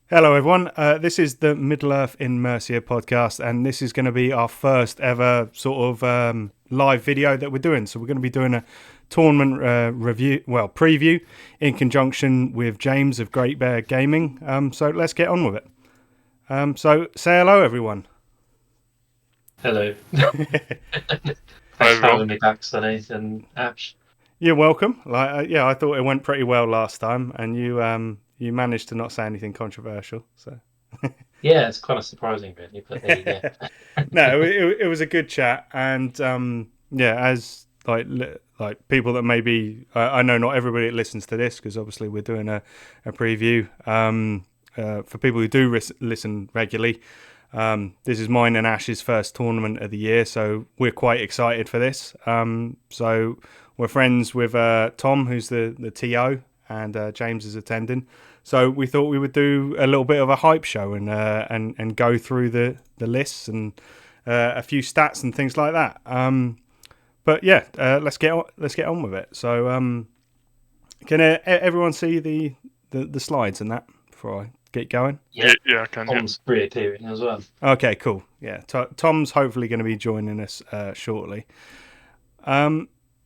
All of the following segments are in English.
Hello, everyone. This is the Middle Earth in Mercia podcast, and this is going to be our first ever sort of live video that we're doing. So we're going to be doing a tournament preview in conjunction with James of Great Bear Gaming. So let's get on with it. So say hello, everyone. Hello. Thanks for having me back, Sonny and Ash. You're welcome. I thought it went pretty well last time, and you managed to not say anything controversial. So. Yeah, it's kind of surprising, really, but there you go. No, it was a good chat, and as like people that maybe I know not everybody that listens to this because obviously we're doing a preview. For people who do listen regularly, this is mine and Ash's first tournament of the year, so we're quite excited for this. So we're friends with Tom, who's the TO, and James is attending. So we thought we would do a little bit of a hype show and go through the lists and a few stats and things like that. But yeah, let's get on with it. So can everyone see the slides and that before I get going? Yeah, I can. Tom's reappearing as well. Okay, cool. Yeah, Tom's hopefully going to be joining us shortly.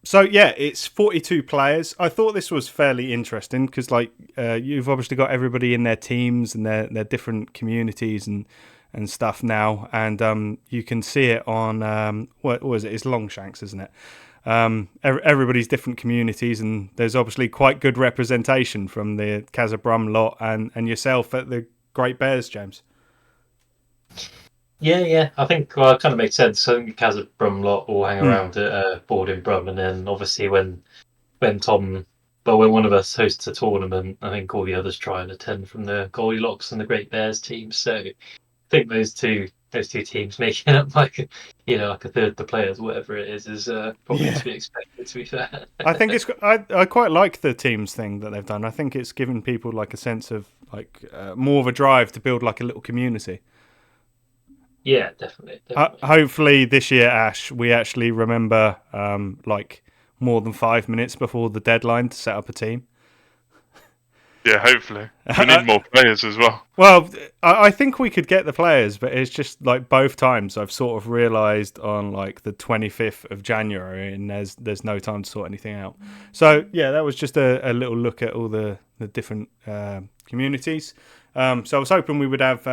So yeah, it's 42 players. I thought this was fairly interesting because, you've obviously got everybody in their teams and their different communities and stuff now, and you can see it on what was it? It's Longshanks, isn't it? Everybody's different communities, and there's obviously quite good representation from the Brum lot and yourself at the Great Bears, James. Yeah. I think it kind of makes sense. I think the Brum lot all hang around at Board In Brum, and then obviously when when one of us hosts a tournament, I think all the others try and attend from the Goldilocks and the Great Bears teams. So I think those two teams making up like a third of the players, whatever it is probably to be expected. To be fair, I think I quite like the teams thing that they've done. I think it's given people like a sense of more of a drive to build like a little community. Yeah, definitely. Hopefully this year, Ash, we actually remember more than 5 minutes before the deadline to set up a team. Yeah, hopefully. We need more players as well. Well, I think we could get the players, but it's just like both times I've sort of realised on like the 25th of January and there's no time to sort anything out. So yeah, that was just a little look at all the different communities. So I was hoping we would have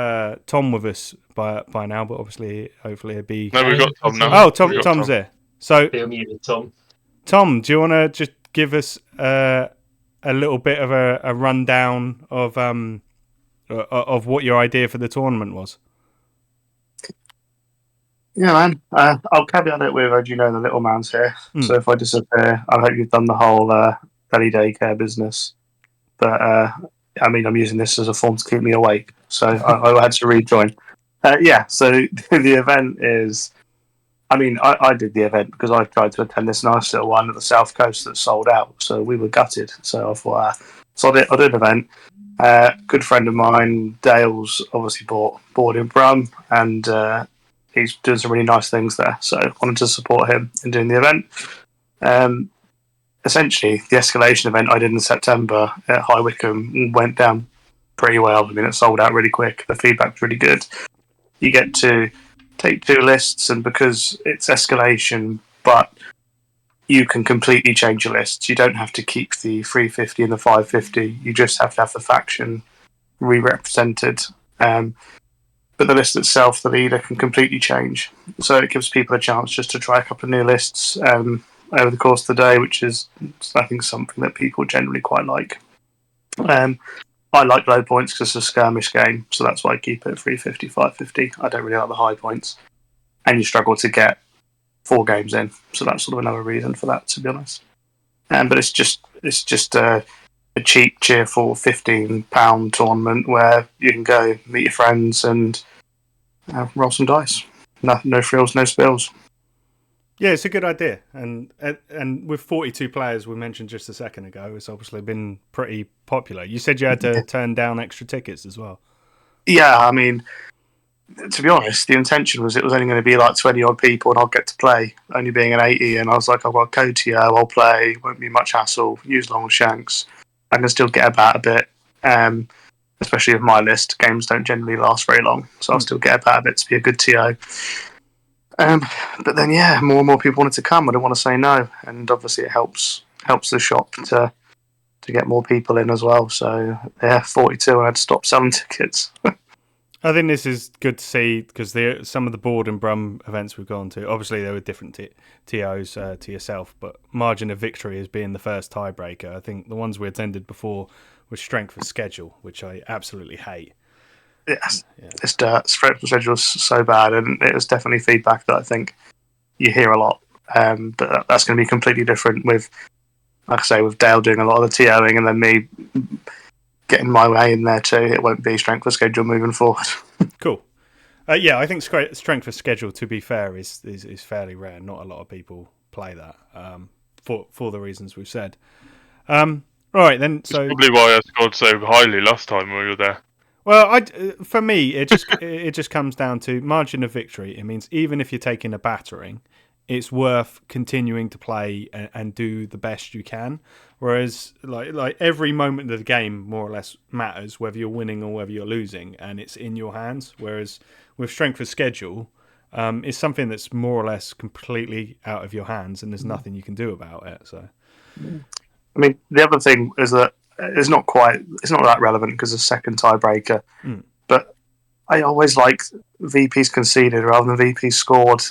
Tom with us by now, but obviously, hopefully it'd be... No, we've got Tom now. Oh, Tom's here. So, Tom, do you want to just give us a little bit of a rundown of what your idea for the tournament was? Yeah, man. I'll caveat it with, as you know, the little man's here. So if I disappear, I hope you've done the whole belly daycare business. But I'm using this as a form to keep me awake, so I had to rejoin. So the event is... I did the event because I tried to attend this nice little one at the South Coast that sold out, so we were gutted. So I thought, I did an event. Good friend of mine, Dale's obviously bought Board In Brum, and he's doing some really nice things there. So I wanted to support him in doing the event. Essentially, the escalation event I did in September at High Wycombe went down pretty well. It sold out really quick. The feedback was really good. You get to take 2 lists, and because it's escalation, but you can completely change your lists. You don't have to keep the 350 and the 550. You just have to have the faction re-represented. But the list itself, the leader, can completely change. So it gives people a chance just to try a couple of new lists over the course of the day, which is, I think, something that people generally quite like. I like low points because it's a skirmish game, so that's why I keep it 350, 550. I don't really like the high points. And you struggle to get 4 games in, so that's sort of another reason for that, to be honest. But it's just a cheap, cheerful £15 tournament where you can go meet your friends and roll some dice. No frills, no spills. Yeah, it's a good idea, and with 42 players we mentioned just a second ago, it's obviously been pretty popular. You said you had to turn down extra tickets as well. Yeah, to be honest, the intention was it was only going to be like 20 odd people and I'll get to play, only being an 80, and I was like, I've got a code to I'll play, won't be much hassle, use Longshanks, I can still get about a bit. especially with my list, games don't generally last very long, so I'll still get out of it to be a good TO. But then, yeah, more and more people wanted to come. I didn't want to say no, and obviously it helps the shop to get more people in as well. So yeah, 42, and I had to stop selling tickets. I think this is good to see because some of the Board and Brum events we've gone to, obviously there were different TOs to yourself, but margin of victory as being the first tiebreaker. I think the ones we attended before was strength of schedule, which I absolutely hate. Yes, it's strength of schedule is so bad, and it was definitely feedback that I think you hear a lot. But that's going to be completely different with, like I say, with Dale doing a lot of the TOing and then me getting my way in there too. It won't be strength of schedule moving forward. Cool. Yeah, I think strength of schedule, to be fair, is fairly rare. Not a lot of people play that for the reasons we've said. Right then, so probably why I scored so highly last time we were there. Well, for me, it just comes down to margin of victory. It means even if you're taking a battering, it's worth continuing to play and do the best you can. Whereas, like every moment of the game more or less matters, whether you're winning or whether you're losing, and it's in your hands. Whereas with strength of schedule, it's something that's more or less completely out of your hands, and there's nothing you can do about it. So, I mean, the other thing is that it's not that relevant because it's a second tiebreaker. But I always like VPs conceded rather than VPs scored.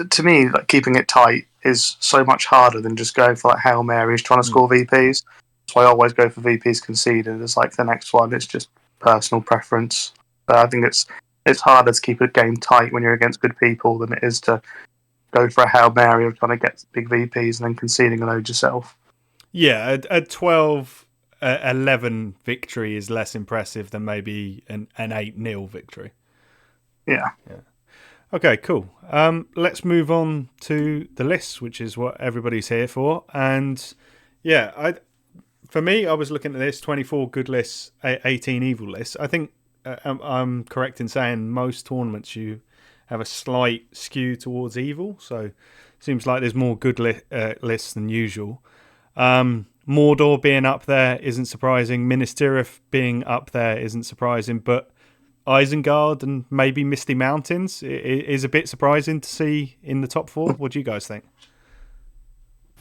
To me, like keeping it tight is so much harder than just going for like Hail Marys trying to score VPs. So I always go for VPs conceded as like the next one. It's just personal preference. But I think it's harder to keep a game tight when you're against good people than it is to go for a Hail Mary of trying to get big VPs and then conceding a load yourself. Yeah, a 12-11 victory is less impressive than maybe an 8-0 victory. Yeah. Okay, cool. Let's move on to the lists, which is what everybody's here for. And yeah, for me, I was looking at this 24 good lists, 18 evil lists. I think I'm correct in saying most tournaments you have a slight skew towards evil. So it seems like there's more good lists than usual. Mordor being up there isn't surprising. Minas Tirith being up there isn't surprising. But Isengard and maybe Misty Mountains is a bit surprising to see in the top 4. What do you guys think?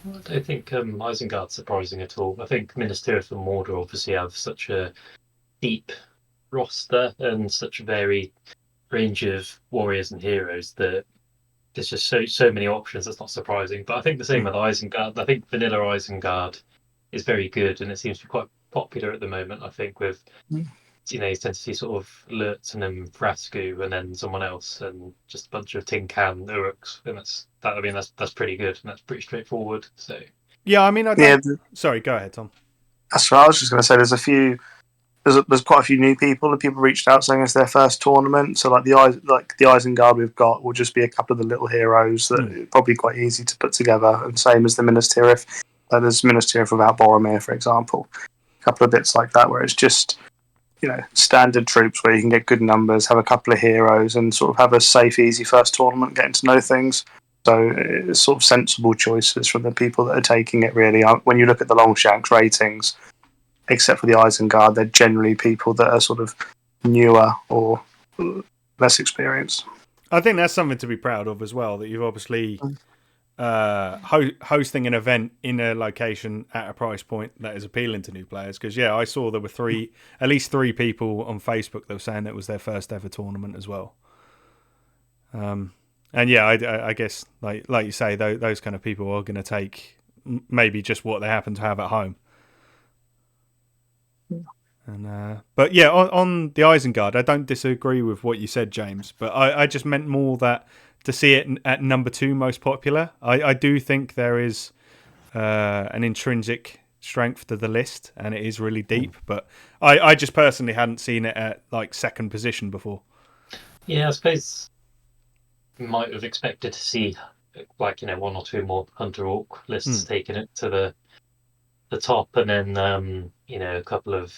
I don't think Isengard's surprising at all. I think Minas Tirith and Mordor obviously have such a deep roster and such a varied range of warriors and heroes that there's just so many options. That's not surprising. But I think the same with Isengard. I think vanilla Isengard is very good, and it seems to be quite popular at the moment. I think with you tend to see sort of Lurtz and then Frascu and then someone else and just a bunch of Tin Can Uruks, and that's pretty good and that's pretty straightforward. So yeah, I mean, sorry, go ahead, Tom. That's what I was just going to say. There's quite a few new people that people reached out saying it's their first tournament. So like the Isengard we've got will just be a couple of the little heroes that are probably quite easy to put together. And same as the Minas Tirith. There's Minas Tirith without Boromir, for example. A couple of bits like that where it's just standard troops where you can get good numbers, have a couple of heroes, and sort of have a safe, easy first tournament, getting to know things. So it's sort of sensible choices from the people that are taking it. Really, when you look at the Longshanks ratings, except for the Isengard, they're generally people that are sort of newer or less experienced. I think that's something to be proud of as well, that you've obviously hosting an event in a location at a price point that is appealing to new players. Because, yeah, I saw there were at least three people on Facebook that were saying it was their first ever tournament as well. And, yeah, I guess, like you say, those kind of people are going to take maybe just what they happen to have at home. And but yeah, on the Isengard, I don't disagree with what you said, James. But I just meant more that to see it at number 2 most popular, I do think there is an intrinsic strength to the list, and it is really deep. But I just personally hadn't seen it at like second position before. Yeah, I suppose you might have expected to see like 1 or 2 more Hunter Orc lists taking it to the top, and then a couple of.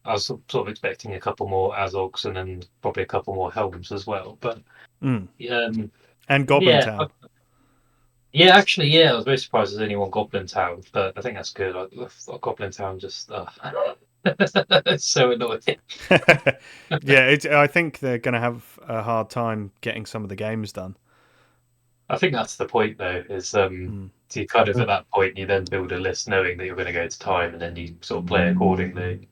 I was sort of expecting a couple more Azogs and then probably a couple more Helms as well. But and Goblin Town. Actually, I was very surprised there's only one Goblin Town, but I think that's good. Goblin Town just It's so annoying. Yeah, I think they're going to have a hard time getting some of the games done. I think that's the point, though, is so you kind of, at that point, you then build a list knowing that you're going to go to time, and then you sort of play accordingly.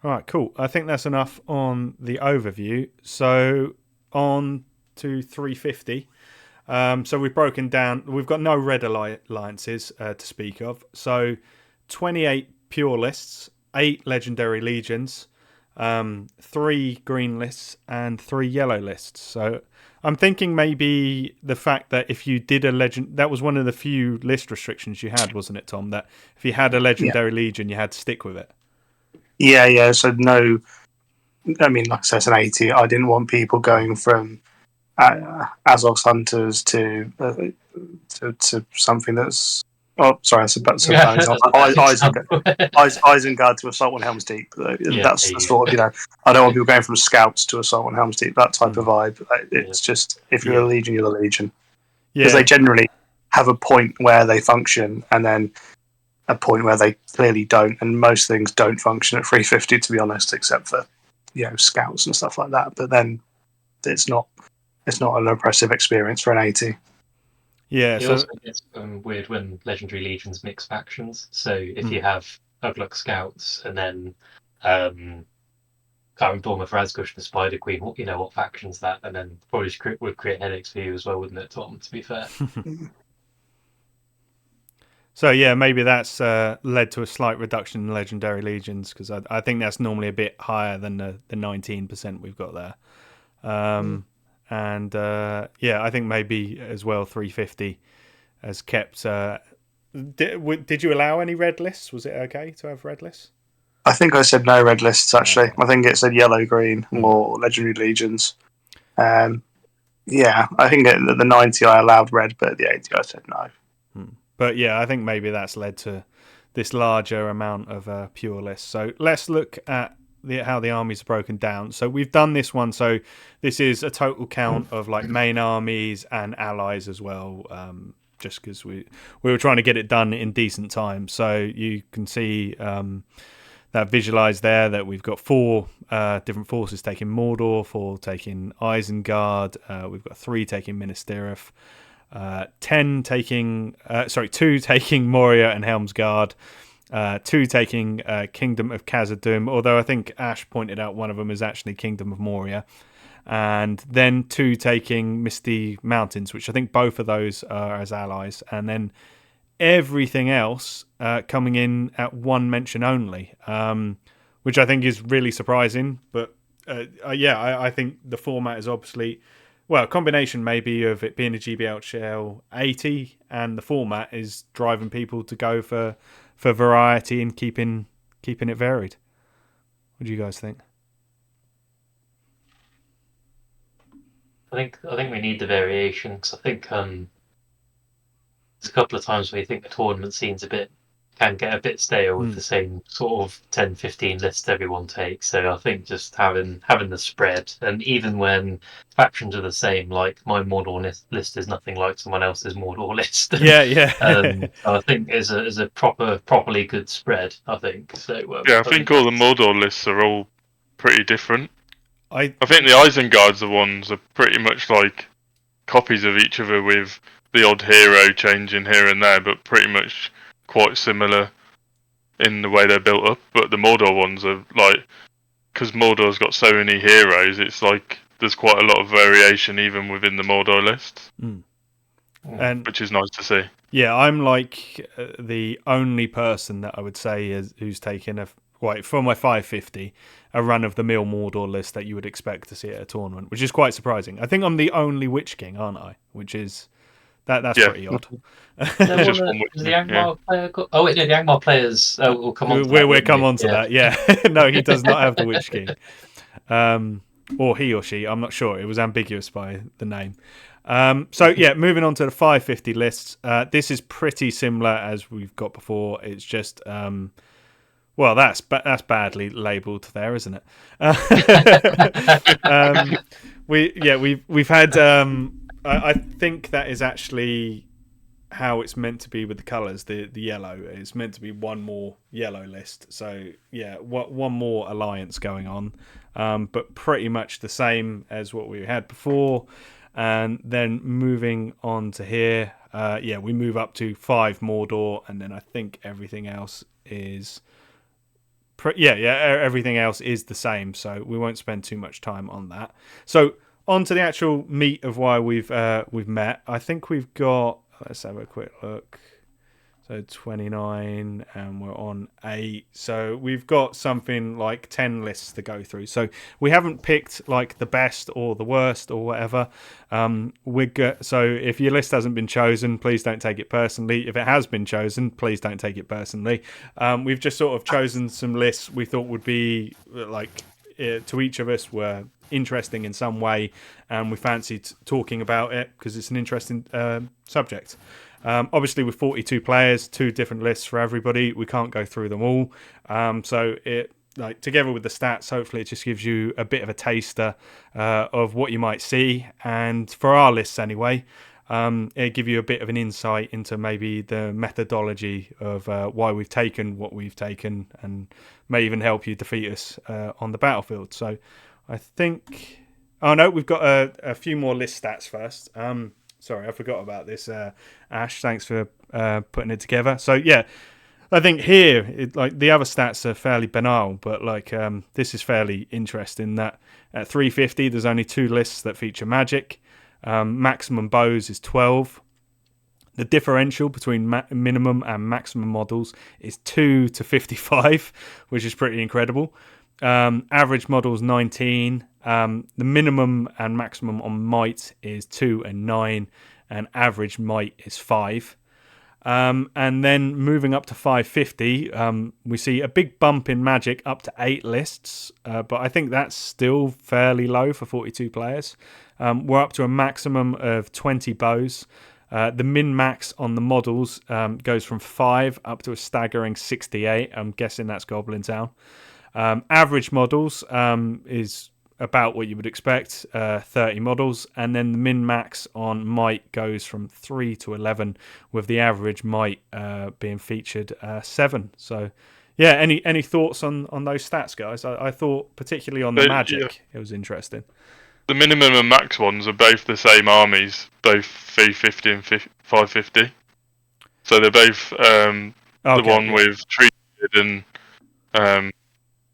All right, cool. I think that's enough on the overview. So on to 350. So we've broken down. We've got no red alliances to speak of. So 28 pure lists, 8 legendary legions, 3 green lists, and 3 yellow lists. So I'm thinking maybe the fact that if you did a legend, that was one of the few list restrictions you had, wasn't it, Tom? That if you had a legendary legion, you had to stick with it. Yeah. So no, I mean, like I said, it's an 80. I didn't want people going from Azog's Hunters to something that's. Oh, sorry, that's about Isengard to Assault on Helm's Deep. That's the sort of, I don't want people going from Scouts to Assault on Helm's Deep. That type of vibe. It's just, if you're a Legion, you're a Legion. Because they generally have a point where they function, and then a point where they clearly don't. And most things don't function at 350, to be honest, except for Scouts and stuff like that. But then it's not an impressive experience for an 80. Yeah, it also gets weird when legendary legions mix factions. So if you have Ugluk Scouts and then Current Dormer for Asgush and Spider Queen, what faction's that? And then probably would create headaches for you as well, wouldn't it, Tom, to be fair? So yeah, maybe that's led to a slight reduction in legendary legions, because I think that's normally a bit higher than the 19% we've got there. And I think maybe as well 350 has kept. Did you allow any red lists? Was it okay to have red lists? I think I said no red lists, actually. I think it said yellow, green, or legendary legions. I think at the 90 I allowed red, but at the 80 I said no. But yeah, I think maybe that's led to this larger amount of pure lists. So let's look at how the armies are broken down. So we've done this one. So this is a total count of like main armies and allies as well, just because we were trying to get it done in decent time. So you can see that visualized there that we've got 4 different forces taking Mordor, 4 taking Isengard, we've got 3 taking Minas Tirith, 2 taking Moria and Helmsguard, 2 taking Kingdom of Khazad-dûm, although I think Ash pointed out one of them is actually Kingdom of Moria, and then 2 taking Misty Mountains, which I think both of those are as allies, and then everything else coming in at 1 mention only, which I think is really surprising. But I think the format is obviously, well, a combination maybe of it being a GBHL 80 and the format is driving people to go for variety and keeping it varied. What do you guys think? I think we need the variation, because I think there's a couple of times where you think the tournament scene's can get a bit stale with the same sort of 10-15 lists everyone takes. So I think just having the spread, and even when factions are the same, like my Mordor list is nothing like someone else's Mordor list. So I think is a properly good spread, I think. So I think all the Mordor lists are all pretty different. I think the Isenguards are ones are pretty much like copies of each other, with the odd hero changing here and there, but pretty much quite similar in the way they're built up. But the Mordor ones are like, because Mordor's got so many heroes, it's like there's quite a lot of variation even within the Mordor lists, which is nice to see. Yeah, I'm like the only person that I would say who's taken for my 550 a run-of-the-mill Mordor list that you would expect to see at a tournament, which is quite surprising. I think I'm the only Witch King, aren't I? Which is that's pretty odd. The Angmar player got... Oh wait, no, the Angmar players will come on to that. We'll come on to that, yeah. No, he does not have the Witch King. Or he or she, I'm not sure. It was ambiguous by the name. Moving on to the 550 lists. This is pretty similar as we've got before. It's just... that's badly labelled there, isn't it? We've had... I think that is actually how it's meant to be with the colours, the yellow. It's meant to be one more yellow list. So, yeah, one more alliance going on. But pretty much the same as what we had before. And then moving on to here, we move up to 5 Mordor, and then I think everything else is... everything else is the same, so we won't spend too much time on that. So, on to the actual meat of why we've met. I think we've got... Let's have a quick look. So 29, and we're on 8. So we've got something like 10 lists to go through. So we haven't picked like the best or the worst or whatever. So if your list hasn't been chosen, please don't take it personally. If it has been chosen, please don't take it personally. We've just sort of chosen some lists we thought would be like to each of us were interesting in some way, and we fancied talking about it because it's an interesting subject. Obviously, with 42 players, 2 different lists for everybody, we can't go through them all. So it, like, together with the stats, hopefully it just gives you a bit of a taster of what you might see. And for our lists anyway, it'll give you a bit of an insight into maybe the methodology of why we've taken what we've taken, and may even help you defeat us on the battlefield. So I think... Oh, no, we've got a few more list stats first. Sorry, I forgot about this. Ash, thanks for putting it together. So, yeah, I think here, like the other stats are fairly banal, but like this is fairly interesting that at 350, there's only 2 lists that feature magic. Maximum bows is 12. The differential between minimum and maximum models is 2 to 55, which is pretty incredible. Average models 19. The minimum and maximum on might is 2 and 9, and average might is 5. And then moving up to 550, we see a big bump in magic up to 8 lists, but I think that's still fairly low for 42 players. We're up to a maximum of 20 bows. The min-max on the models goes from 5 up to a staggering 68. I'm guessing that's Goblin Town. Average models is about what you would expect, 30 models, and then the min-max on might goes from 3 to 11, with the average might being featured 7. So, yeah, any thoughts on those stats, guys? I thought particularly on the magic, it was interesting. The minimum and max ones are both the same armies, both 350 and 550. So they're both the one with treated and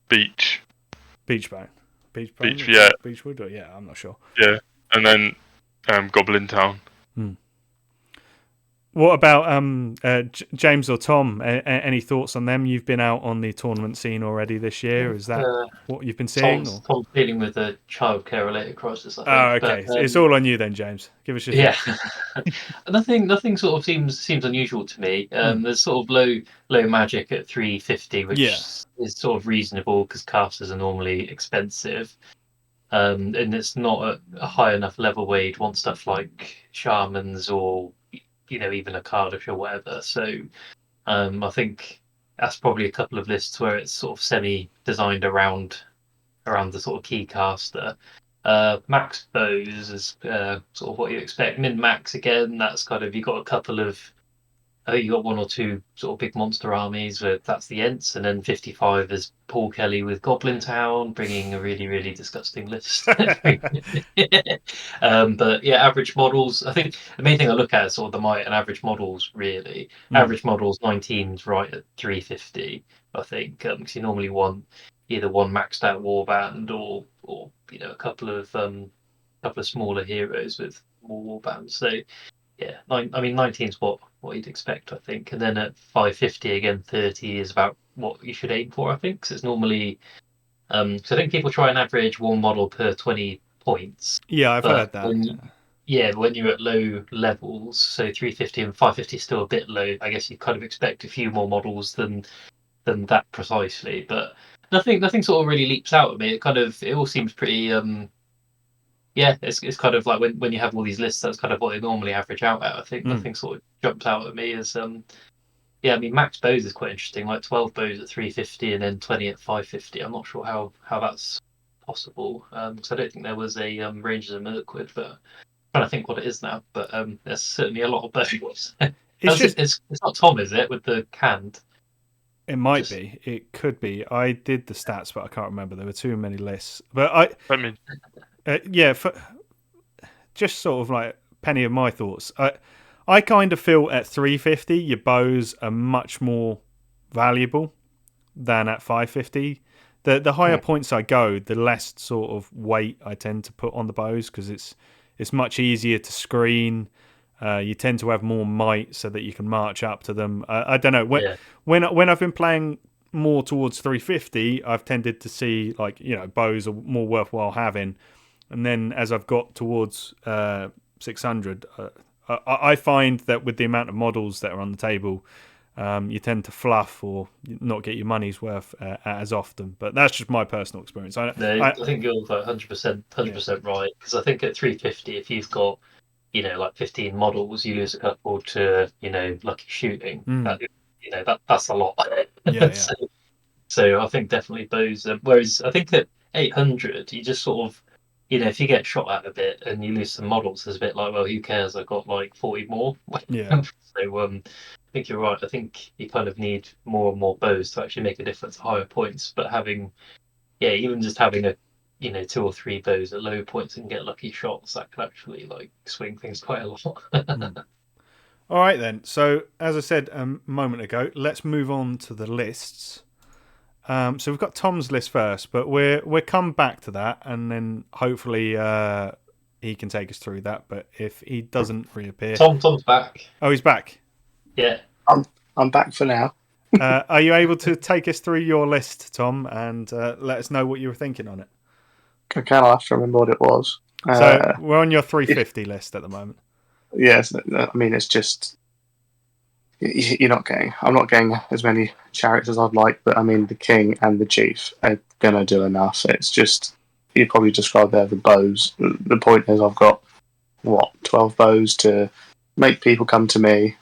Beachbone. Beachwood, or yeah, I'm not sure. Yeah, and then Goblin Town. What about James or Tom? Any thoughts on them? You've been out on the tournament scene already this year. Is that what you've been seeing? Tom's dealing with a childcare related crisis, I think. Oh, okay. But, it's all on you then, James. Give us your thoughts. Nothing sort of seems unusual to me. There's sort of low magic at 350, which is sort of reasonable because casters are normally expensive. And it's not at a high enough level where you'd want stuff like shamans or even a Cardiff or whatever. So I think that's probably a couple of lists where it's sort of semi-designed around the sort of key caster. Max bows is sort of what you expect. Min-max, again, that's kind of, you got a couple of... I think you got 1 or 2 sort of big monster armies where that's the Ents, and then 55 is Paul Kelly with Goblin Town, bringing a really, really disgusting list. But yeah, average models. I think the main thing I look at is sort of the might and average models, really. Average models 19's right at 350, I think, because you normally want either one maxed out warband or a couple of smaller heroes with more warbands. So yeah, 19's what you'd expect, I think. And then at 550 again, 30 is about what you should aim for, I think, because it's normally so I think people try and average 1 model per 20 points. Yeah, I've heard that. But when you're at low levels, so 350 and 550 is still a bit low. I guess you kind of expect a few more models than that precisely, but nothing sort of really leaps out at me. It all seems pretty it's kind of like when you have all these lists, that's kind of what they normally average out at. I think nothing sort of jumps out at me as max bows is quite interesting, like 12 bows at 350 and then 20 at 550. I'm not sure how that's possible, because I don't think there was a Rangers of Mirkwood, but I'm trying to think what it is now, but there's certainly a lot of bows. It's not Tom, is it, with the canned? It might be. It could be. I did the stats, but I can't remember. There were too many lists. But just sort of like penny of my thoughts. I kind of feel at 350, your bows are much more valuable than at 550. The higher points I go, the less sort of weight I tend to put on the bows because it's much easier to screen. You tend to have more might so that you can march up to them. I don't know. When I've been playing more towards 350, I've tended to see bows are more worthwhile having. And then as I've got towards 600, I find that with the amount of models that are on the table, you tend to fluff or not get your money's worth as often. But that's just my personal experience. I think you're 100% right. Because I think at 350, if you've got 15 models, you lose a couple to lucky shooting. That's a lot. So I think definitely bows. Whereas I think at 800, you just sort of if you get shot at a bit and you lose some models, it's a bit like, well, who cares? I've got 40 more. So I think you're right. I think you kind of need more and more bows to actually make a difference at higher points. But even just having a 2 or 3 bows at low points and get lucky shots, that can actually swing things quite a lot. All right then. So as I said a moment ago, let's move on to the lists. So we've got Tom's list first, but we'll come back to that, and then hopefully he can take us through that. But if he doesn't reappear, Tom's back. Oh, he's back. Yeah, I'm back for now. Are you able to take us through your list, Tom, and let us know what you were thinking on it? Okay, I'll have to remember what it was. So we're on your 350 list at the moment. Yes, I mean it's just I'm not getting as many chariots as I'd like, but I mean the king and the chief are gonna do enough. It's just you probably described there the bows. The point is I've got 12 bows to make people come to me.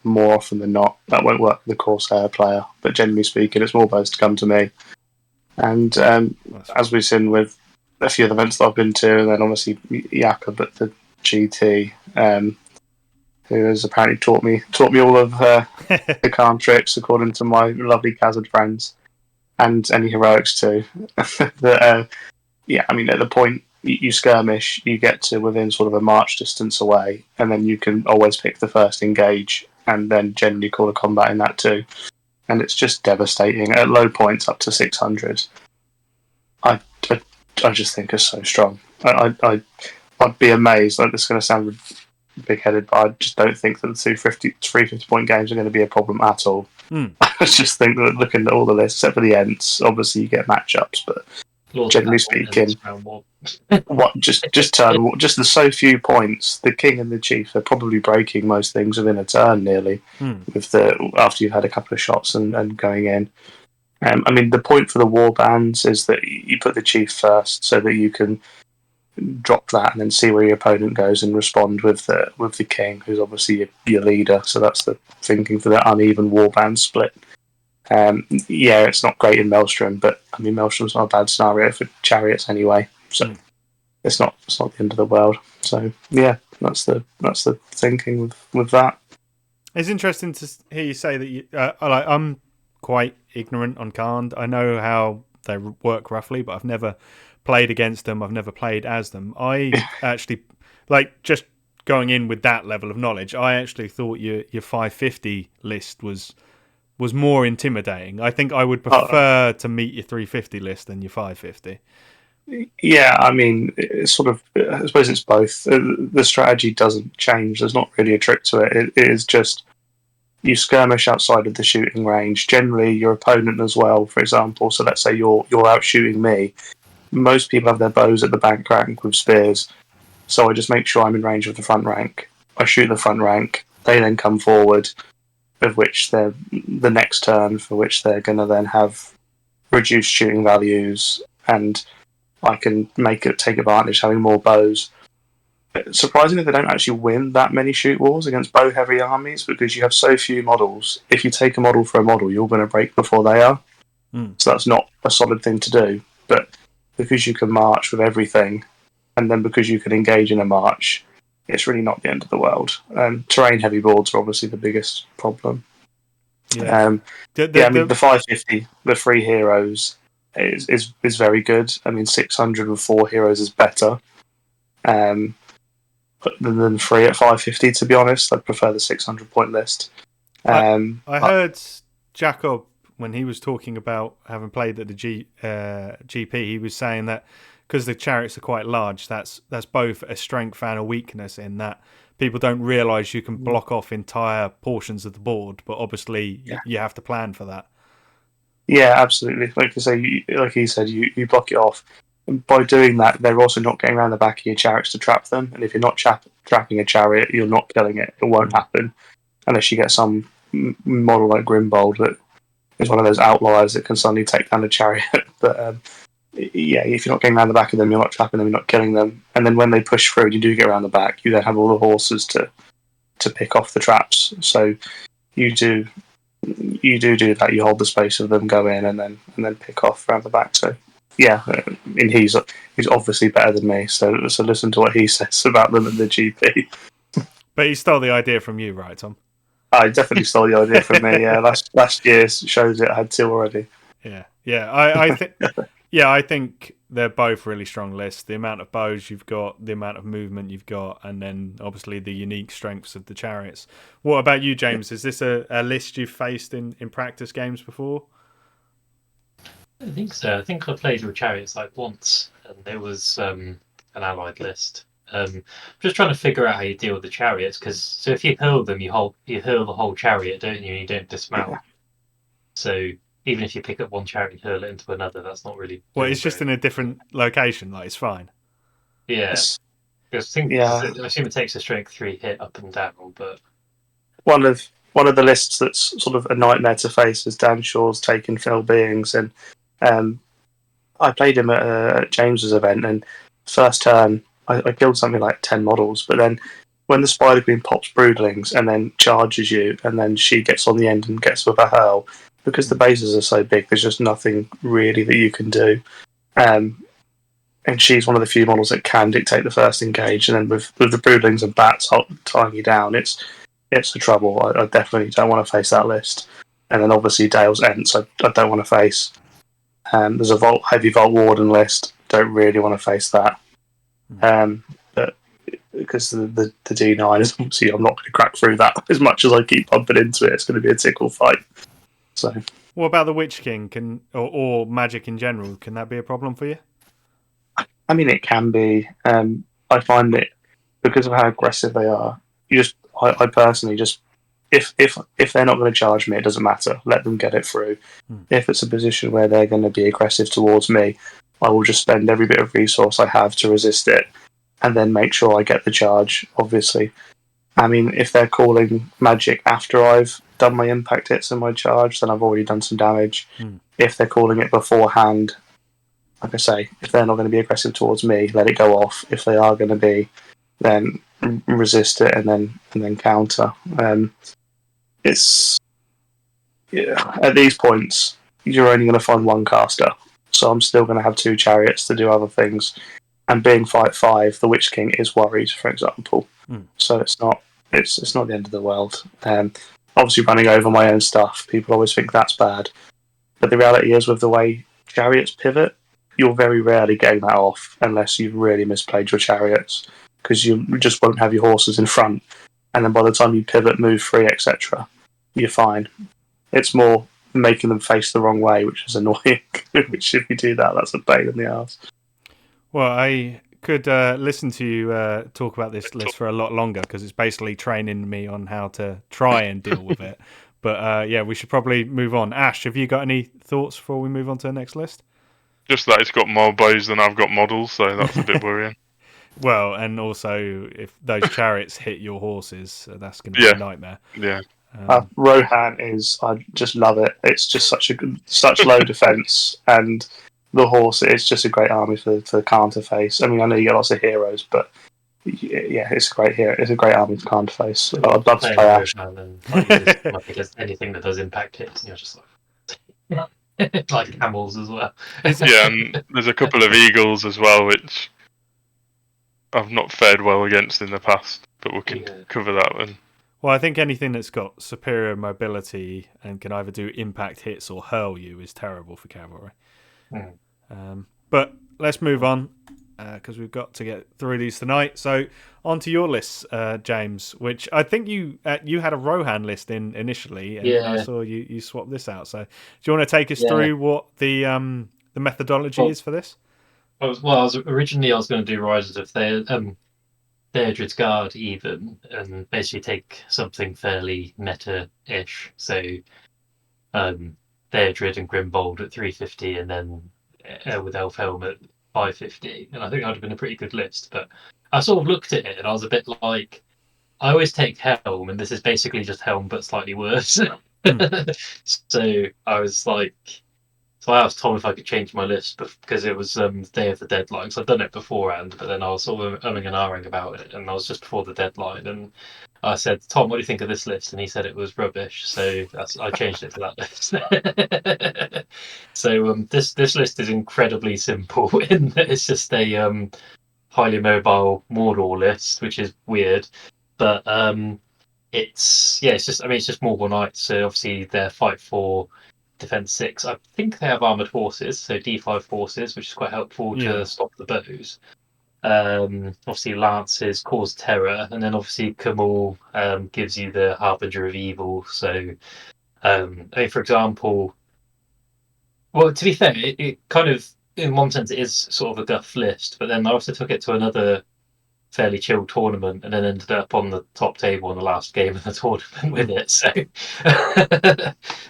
More often than not, that won't work with the Corsair player, but generally speaking, it's more bows to come to me. And as we've seen with a few of the events that I've been to, and then obviously Jakob at the GT, who has apparently taught me all of the card tricks according to my lovely Khazad friends, and any heroics too. I mean at the point you skirmish, you get to within sort of a march distance away, and then you can always pick the first engage, and then generally call a combat in that too. And it's just devastating at low points up to 600. I just think it's so strong. I'd be amazed. Like, this is going to sound big-headed, but I just don't think that the 350 point games are going to be a problem at all. I just think that looking at all the lists, except for the Ents, obviously you get matchups, but generally speaking, just the so few points, the king and the chief are probably breaking most things within a turn nearly. After you've had a couple of shots and going in. I mean, the point for the war bands is that you put the chief first so that you can drop that and then see where your opponent goes and respond with the king, who's obviously your leader. So that's the thinking for that uneven warband split. It's not great in Maelstrom, but I mean Maelstrom's not a bad scenario for chariots anyway. So it's not the end of the world. So yeah, that's the thinking with that. It's interesting to hear you say that I'm quite ignorant on Khand. I know how they work roughly, but I've never played against them. I've never played as them. I actually, just going in with that level of knowledge, I actually thought your 550 list was more intimidating. I think I would prefer to meet your 350 list than your 550. Yeah, I mean, it's sort of, I suppose it's both. The strategy doesn't change. There's not really a trick to it. It is just you skirmish outside of the shooting range. Generally, your opponent as well, for example. So let's say you're out shooting me. Most people have their bows at the back rank with spears. So I just make sure I'm in range of the front rank. I shoot the front rank. They then come forward, of which they're the next turn, for which they're going to then have reduced shooting values, and I can take advantage having more bows. Surprisingly, they don't actually win that many shoot wars against bow-heavy armies because you have so few models. If you take a model for a model, you're going to break before they are. So that's not a solid thing to do. But because you can march with everything, and then because you can engage in a march, it's really not the end of the world. Terrain heavy boards are obviously the biggest problem. Yeah, the 550, the 3 heroes is very good. I mean, 600 with 4 heroes is better than 3 at 550. To be honest, I'd prefer the 600 point list. I heard Jacob, when he was talking about having played at the GP, he was saying that because the chariots are quite large, that's both a strength and a weakness in that people don't realise you can block off entire portions of the board, but obviously you have to plan for that. Yeah, absolutely. Like you say, like he said, you block it off. And by doing that, they're also not getting around the back of your chariots to trap them. And if you're not trapping a chariot, you're not killing it. It won't happen unless you get some model like Grimbold that is one of those outliers that can suddenly take down a chariot. But if you're not getting around the back of them, you're not trapping them, you're not killing them. And then when they push through, you do get around the back. You then have all the horses to pick off the traps. So you do that. You hold the space of them, go in, and then pick off around the back. So and he's obviously better than me. So listen to what he says about them at the GP. But he stole the idea from you, right, Tom? I definitely stole the idea from me. Yeah, last year shows it. I had 2 already. Yeah. I think they're both really strong lists. The amount of bows you've got, the amount of movement you've got, and then obviously the unique strengths of the chariots. What about you, James? Is this a list you've faced in practice games before? I think so. I think I played with chariots like once, and there was an allied list. Just trying to figure out how you deal with the chariots, because if you hurl them, you hurl the whole chariot, don't you? And you don't dismount. Yeah. So even if you pick up one chariot and hurl it into another, that's not really. Well, it's just in a different location. Like, it's fine. Yeah. I assume it takes a strength 3 hit up and down, but one of the lists that's sort of a nightmare to face is Dan Shaw's Taken Fell Beings, and I played him at James's event, and first turn I killed something like 10 models, but then when the Spider Queen pops broodlings and then charges you, and then she gets on the end and gets with a hurl, because the bases are so big, there's just nothing really that you can do. And she's one of the few models that can dictate the first engage, and then with the broodlings and bats tying you down, it's the trouble. I definitely don't want to face that list. And then obviously Dale's Ents, I don't want to face. There's a heavy Vault Warden list, don't really want to face that. But because the D9 is obviously, I'm not going to crack through that as much as I keep bumping into it. It's going to be a tickle fight. So, what about the Witch King? Or magic in general? Can that be a problem for you? I mean, it can be. I find that because of how aggressive they are, I personally just, if they're not going to charge me, it doesn't matter. Let them get it through. If it's a position where they're going to be aggressive towards me, I will just spend every bit of resource I have to resist it, and then make sure I get the charge, obviously. I mean, if they're calling magic after I've done my impact hits and my charge, then I've already done some damage. If they're calling it beforehand, like I say, if they're not going to be aggressive towards me, let it go off. If they are going to be, then resist it and then counter. It's at these points, you're only going to find one caster, so I'm still going to have 2 chariots to do other things. And being fight 5, the Witch King is worried, for example. So it's not the end of the world. Obviously, running over my own stuff, people always think that's bad. But the reality is, with the way chariots pivot, you're very rarely getting that off unless you've really misplayed your chariots, because you just won't have your horses in front. And then by the time you pivot, move free, etc., you're fine. It's more making them face the wrong way, which is annoying. Which, if you do that, that's a pain in the arse. Well, I could listen to you talk about this list for a lot longer, because it's basically training me on how to try and deal with it. But we should probably move on. Ash, have you got any thoughts before we move on to the next list? Just that it's got more bows than I've got models, so that's a bit worrying. Well, and also if those chariots hit your horses, that's going to be a nightmare. Yeah. Rohan is, I just love it. It's just such low defense, and the horse is just a great army for counter face. I mean, I know you get lots of heroes, but it's a great hero. It's a great army to counter face. I'd love to play Ash. And you just come up against anything that does impact hits, and you're just like like camels as well. And there's a couple of eagles as well, which I've not fared well against in the past, but we can cover that one. Well, I think anything that's got superior mobility and can either do impact hits or hurl you is terrible for cavalry. But let's move on because we've got to get through these tonight. So on to your lists, James, which I think you had a Rohan list in initially, and I saw you swapped this out. So do you want to take us through what the methodology is for this? I was originally going to do Risers of Theodred's Guard even, and basically take something fairly meta-ish. So Theodred and Grimbold at 350, and then with Elf Helmet 550, and I think that would have been a pretty good list. But I sort of looked at it and I was a bit like, I always take Helm, and this is basically just Helm but slightly worse. So I was like, so I asked Tom if I could change my list because it was the day of the deadline. So I'd done it beforehand, but then I was sort of umming and ahhing about it, and I was just before the deadline, and I said, Tom, what do you think of this list? And he said it was rubbish, so I changed it to that list. So this list is incredibly simple in that it's just a highly mobile Mordor list, which is weird, but it's just Morgul Knights. So obviously they're fight 4, defense 6. I think they have armored horses, so D5 forces, which is quite helpful to stop the bows. Obviously lances cause terror, and then obviously Camul gives you the harbinger of evil. So I mean, for example, well, to be fair, it kind of, in one sense, it is sort of a guff list, but then I also took it to another fairly chilled tournament and then ended up on the top table in the last game of the tournament with it. So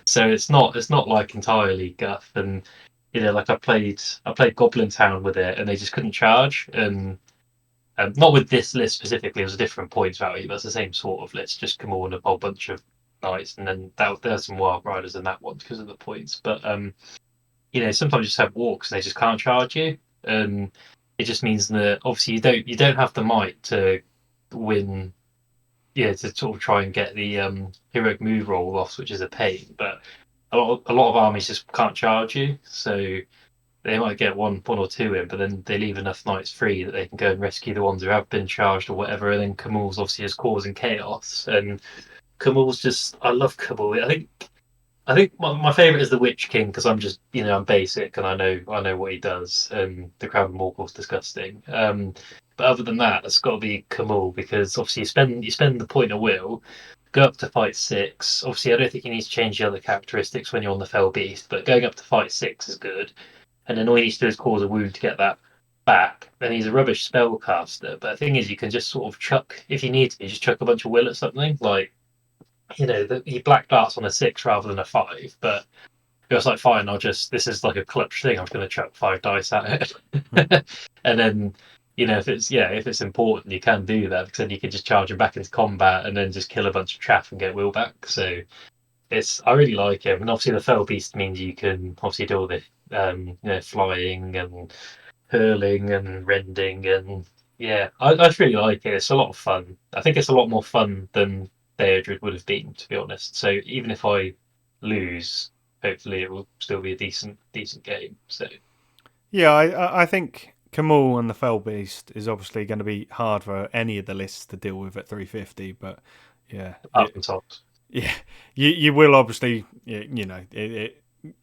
so it's not like entirely guff. And like I played Goblin Town with it, and they just couldn't charge. And not with this list specifically, it was a different points value, but it's the same sort of list, just come on a whole bunch of knights, and then there's some wild riders in that one because of the points. But sometimes you just have walks and they just can't charge you, and it just means that obviously you don't have the might to win, to sort of try and get the heroic move roll off, which is a pain. But a lot of armies just can't charge you, so they might get one or two in, but then they leave enough knights free that they can go and rescue the ones who have been charged or whatever. And then Camul's obviously just causing chaos, and Camul's just, I love Camul. I think my favourite is the Witch King because I'm just, I'm basic and I know what he does, and the Crown of Morgul's disgusting. But other than that, it's got to be Camul because obviously you spend the point of will, go up to fight 6. Obviously, I don't think you need to change the other characteristics when you're on the Fell Beast, but going up to fight 6 is good. And then all you need to do is cause a wound to get that back. And he's a rubbish spellcaster, but the thing is, you can just sort of chuck, if you need to, you just chuck a bunch of will at something like. He black darts on a 6 rather than a 5, but it was like, fine, this is like a clutch thing, I'm going to chuck 5 dice at it. And then, if it's important, you can do that, because then you can just charge him back into combat and then just kill a bunch of chaff and get will back. So I really like him. And obviously the Fell Beast means you can obviously do all the flying and hurling and rending, and I just really like it. It's a lot of fun. I think it's a lot more fun than Theodred would have been, to be honest. So even if I lose, hopefully it will still be a decent game. So I think Camul and the Fell Beast is obviously going to be hard for any of the lists to deal with at 350, but you will obviously,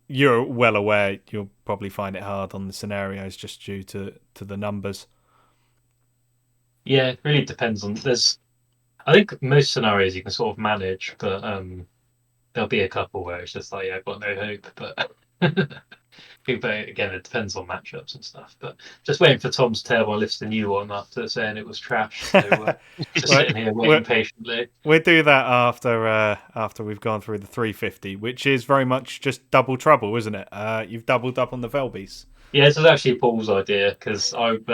you're well aware you'll probably find it hard on the scenarios just due to the numbers. Yeah, it really depends on. I think most scenarios you can sort of manage, but there'll be a couple where it's just like, I've got no hope. But again, it depends on matchups and stuff. But just waiting for Tom to tell my list a new one after saying it was trash. So just sitting here waiting patiently. We'll do that after we've gone through the 350, which is very much just double trouble, isn't it? You've doubled up on the Fell Beast. Yeah, this was actually Paul's idea because I've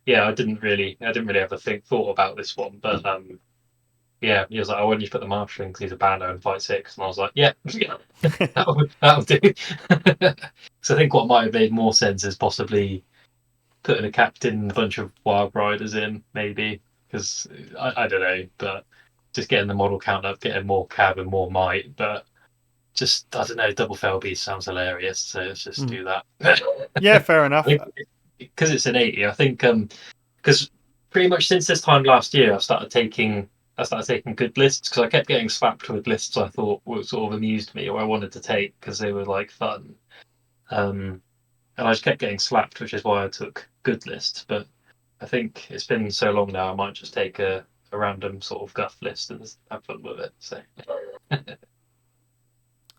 I didn't really have a thought about this one, but he was like, "Oh, why don't you put the Marshal in because he's a banner and fight 6?" And I was like, "Yeah, that'll do." So I think what might have made more sense is possibly putting a captain and a bunch of wild riders in, maybe, because I don't know, but just getting the model count up, getting more cab and more might, but just, I don't know, double Fell Beast sounds hilarious, so let's just do that. Yeah, fair enough. Because it's an 80, I think because pretty much since this time last year, I started taking good lists because I kept getting slapped with lists I thought were sort of amused me or I wanted to take because they were like fun. And I just kept getting slapped, which is why I took good lists. But I think it's been so long now, I might just take a random sort of guff list and have fun with it. So.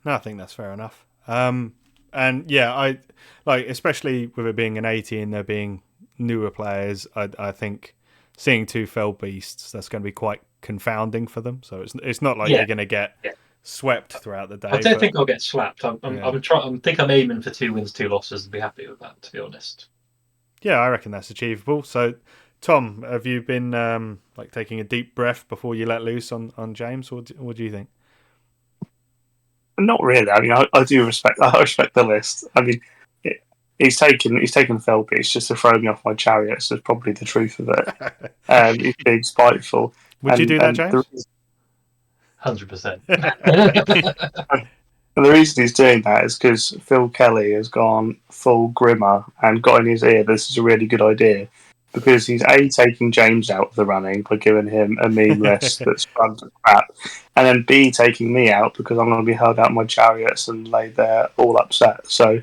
No, I think that's fair enough. And yeah, I like, especially with it being an 80 and there being newer players, I think seeing 2 fell beasts, that's going to be quite confounding for them. So it's not like you're going to get swept throughout the day. I don't think I'll get slapped. I'm aiming for 2 wins, 2 losses, and be happy with that, to be honest. Yeah, I reckon that's achievable. So, Tom, have you been like taking a deep breath before you let loose on James? What do you think? Not really. I mean, I do respect the list. I mean, he's taken fell beast just to throw me off my chariots. Is probably the truth of it. He's being spiteful. Would you do that, James? 100%. And the reason he's doing that is because Phil Kelly has gone full Grimmer and got in his ear this is a really good idea, because he's taking James out of the running by giving him a mean list that's run to crap, and then B, taking me out because I'm going to be held out in my chariots and laid there all upset. So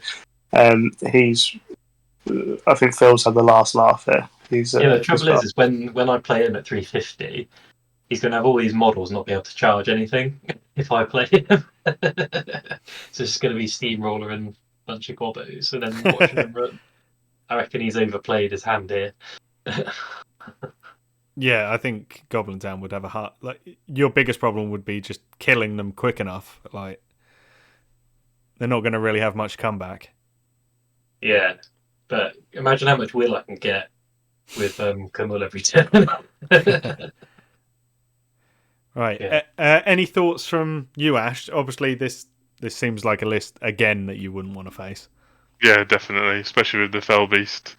I think Phil's had the last laugh here. The trouble is when I play him at 350, he's going to have all these models not be able to charge anything if I play him. So it's just going to be Steamroller and a bunch of Gobbos and then watching him run. I reckon he's overplayed his hand here. Yeah, I think Goblin Town would have a hard... Like, your biggest problem would be just killing them quick enough. Like, they're not going to really have much comeback. Yeah, but imagine how much will I can get with Camille every turn. Right. Yeah. Any thoughts from you, Ash? Obviously, this seems like a list, again, that you wouldn't want to face. Yeah, definitely, especially with the Fell Beast.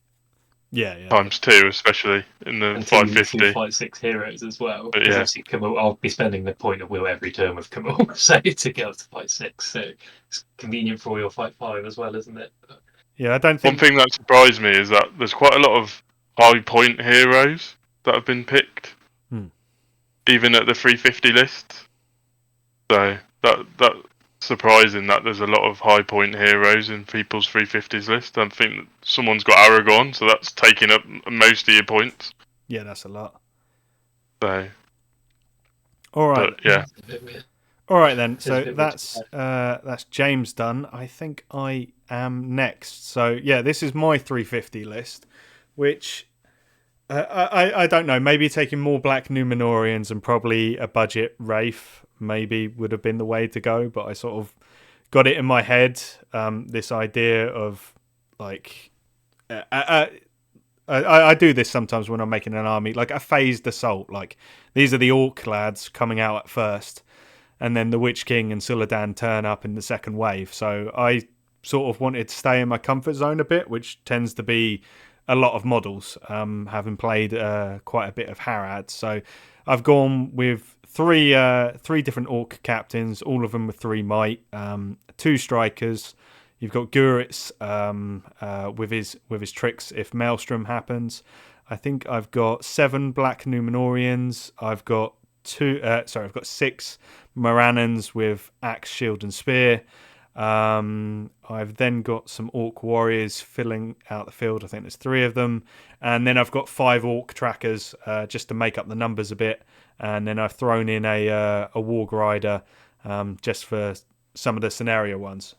Yeah. Times 2, especially in the and 550. Fight 6 heroes as well. But yeah. Obviously, I'll be spending the point of will every turn with Camille, so to get up to fight 6. So it's convenient for all your fight 5 as well, isn't it? Yeah, I don't think... One thing that surprised me is that there's quite a lot of high point heroes that have been picked, even at the 350 list. So that's surprising that there's a lot of high point heroes in people's 350s list. I think someone's got Aragon, so that's taking up most of your points. Yeah, that's a lot. So, all right. But, yeah. All right then. So that's James done. I think I am next. So yeah, this is my 350 list, which I don't know. Maybe taking more Black Numenorians and probably a budget Wraith maybe would have been the way to go. But I sort of got it in my head, this idea of like I do this sometimes when I'm making an army, like a phased assault. Like these are the Orc lads coming out at first, and then the Witch King and Suladan turn up in the second wave. So I sort of wanted to stay in my comfort zone a bit, which tends to be a lot of models, having played quite a bit of Harad. So I've gone with three different Orc captains, all of them with 3 might, 2 strikers. You've got Guritz with his tricks if Maelstrom happens. I think I've got 7 Black Numenorians. I've got 6 Morannons with axe, shield, and spear. I've then got some Orc warriors filling out the field. I think there's 3 of them, and then I've got 5 Orc trackers just to make up the numbers a bit. And then I've thrown in a Warg Rider just for some of the scenario ones.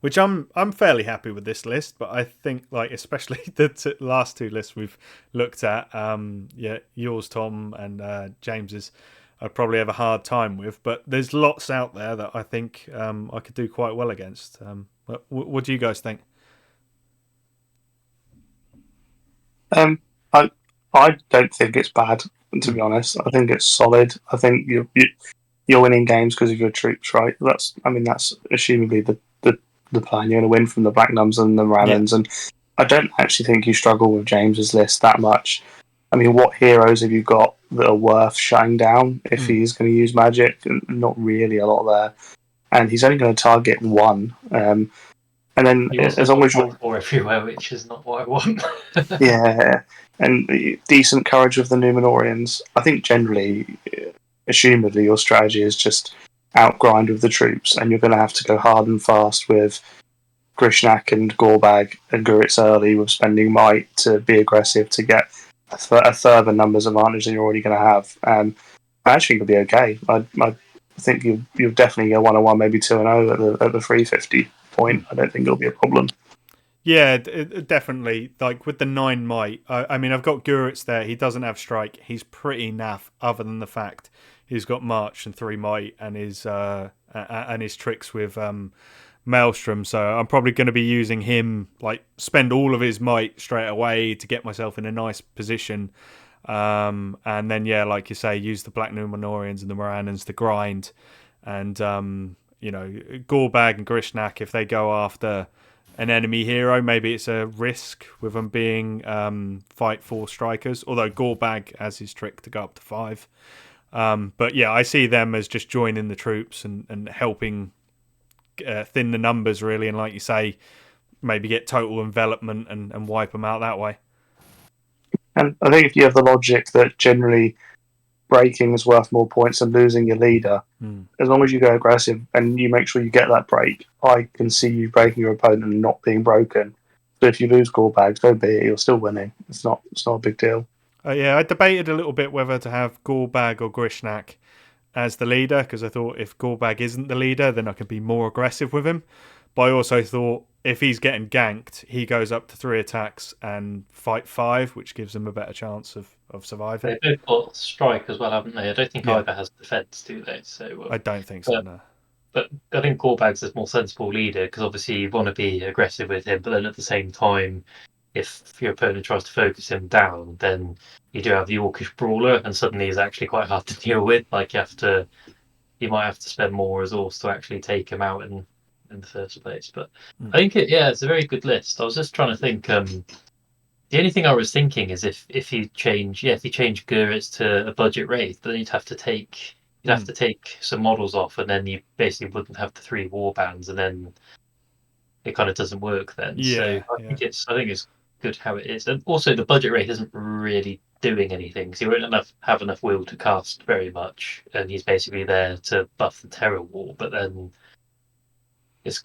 Which I'm fairly happy with this list, but I think like especially the last 2 lists we've looked at, yours, Tom, and James's, I'd probably have a hard time with. But there's lots out there that I think I could do quite well against. What do you guys think? I don't think it's bad, to be honest. I think it's solid. I think you're winning games because of your troops, right? That's assumably the plan. You're going to win from the Black Nums and the Rannons, and I don't actually think you struggle with James's list that much. I mean, what heroes have you got that are worth shutting down if he's going to use magic? Not really a lot there, and he's only going to target 1. And then as long as you're or everywhere, which is not what I want. yeah, and decent courage with the Numenorians. I think generally, assumedly, your strategy is just outgrind with the troops, and you're going to have to go hard and fast with Grishnak and Gorbag and Guritz early with spending might to be aggressive to get a further numbers advantage than you're already going to have. I actually think it'll be okay. I think you'll definitely go 1-1, maybe 2-0 at the 350 point. I don't think it'll be a problem. Yeah, definitely. Like with the 9 might, I mean, I've got Guritz there. He doesn't have strike. He's pretty naff, other than the fact he's got march and 3 might and his tricks with Maelstrom. So I'm probably going to be using him, like spend all of his might straight away to get myself in a nice position. And then, yeah, like you say, use the Black Numenorians and the Morannons to grind. And, Gorbag and Grishnak, if they go after an enemy hero, maybe it's a risk with them being fight 4 strikers, although Gorbag has his trick to go up to 5. But yeah, I see them as just joining the troops and helping thin the numbers, really, and like you say, maybe get total envelopment and wipe them out that way. And I think if you have the logic that generally breaking is worth more points than losing your leader, as long as you go aggressive and you make sure you get that break, I can see you breaking your opponent and not being broken. But if you lose Gorbag, so be it. You're still winning. It's not a big deal. Yeah, I debated a little bit whether to have Gorbag or Grishnak as the leader, because I thought if Gorbag isn't the leader, then I can be more aggressive with him. But I also thought if he's getting ganked, he goes up to 3 attacks and fight 5, which gives him a better chance of surviving. They've both got strike as well, haven't they? I don't think either has defense, do they? So I don't think so, no. But I think Gorbag's a more sensible leader, because obviously you want to be aggressive with him, but then at the same time, if your opponent tries to focus him down, then you do have the Orcish Brawler, and suddenly he's actually quite hard to deal with. Like you might have to spend more resource to actually take him out in the first place. But I think it's a very good list. I was just trying to think. The only thing I was thinking is if you change Guritz to a budget wraith, then you'd have to take some models off, and then you basically wouldn't have the 3 warbands, and then it kind of doesn't work then. Yeah, so I think it's good how it is, and also the budget wraith isn't really doing anything, so you won't have enough will to cast very much, and he's basically there to buff the Terror Wall. But then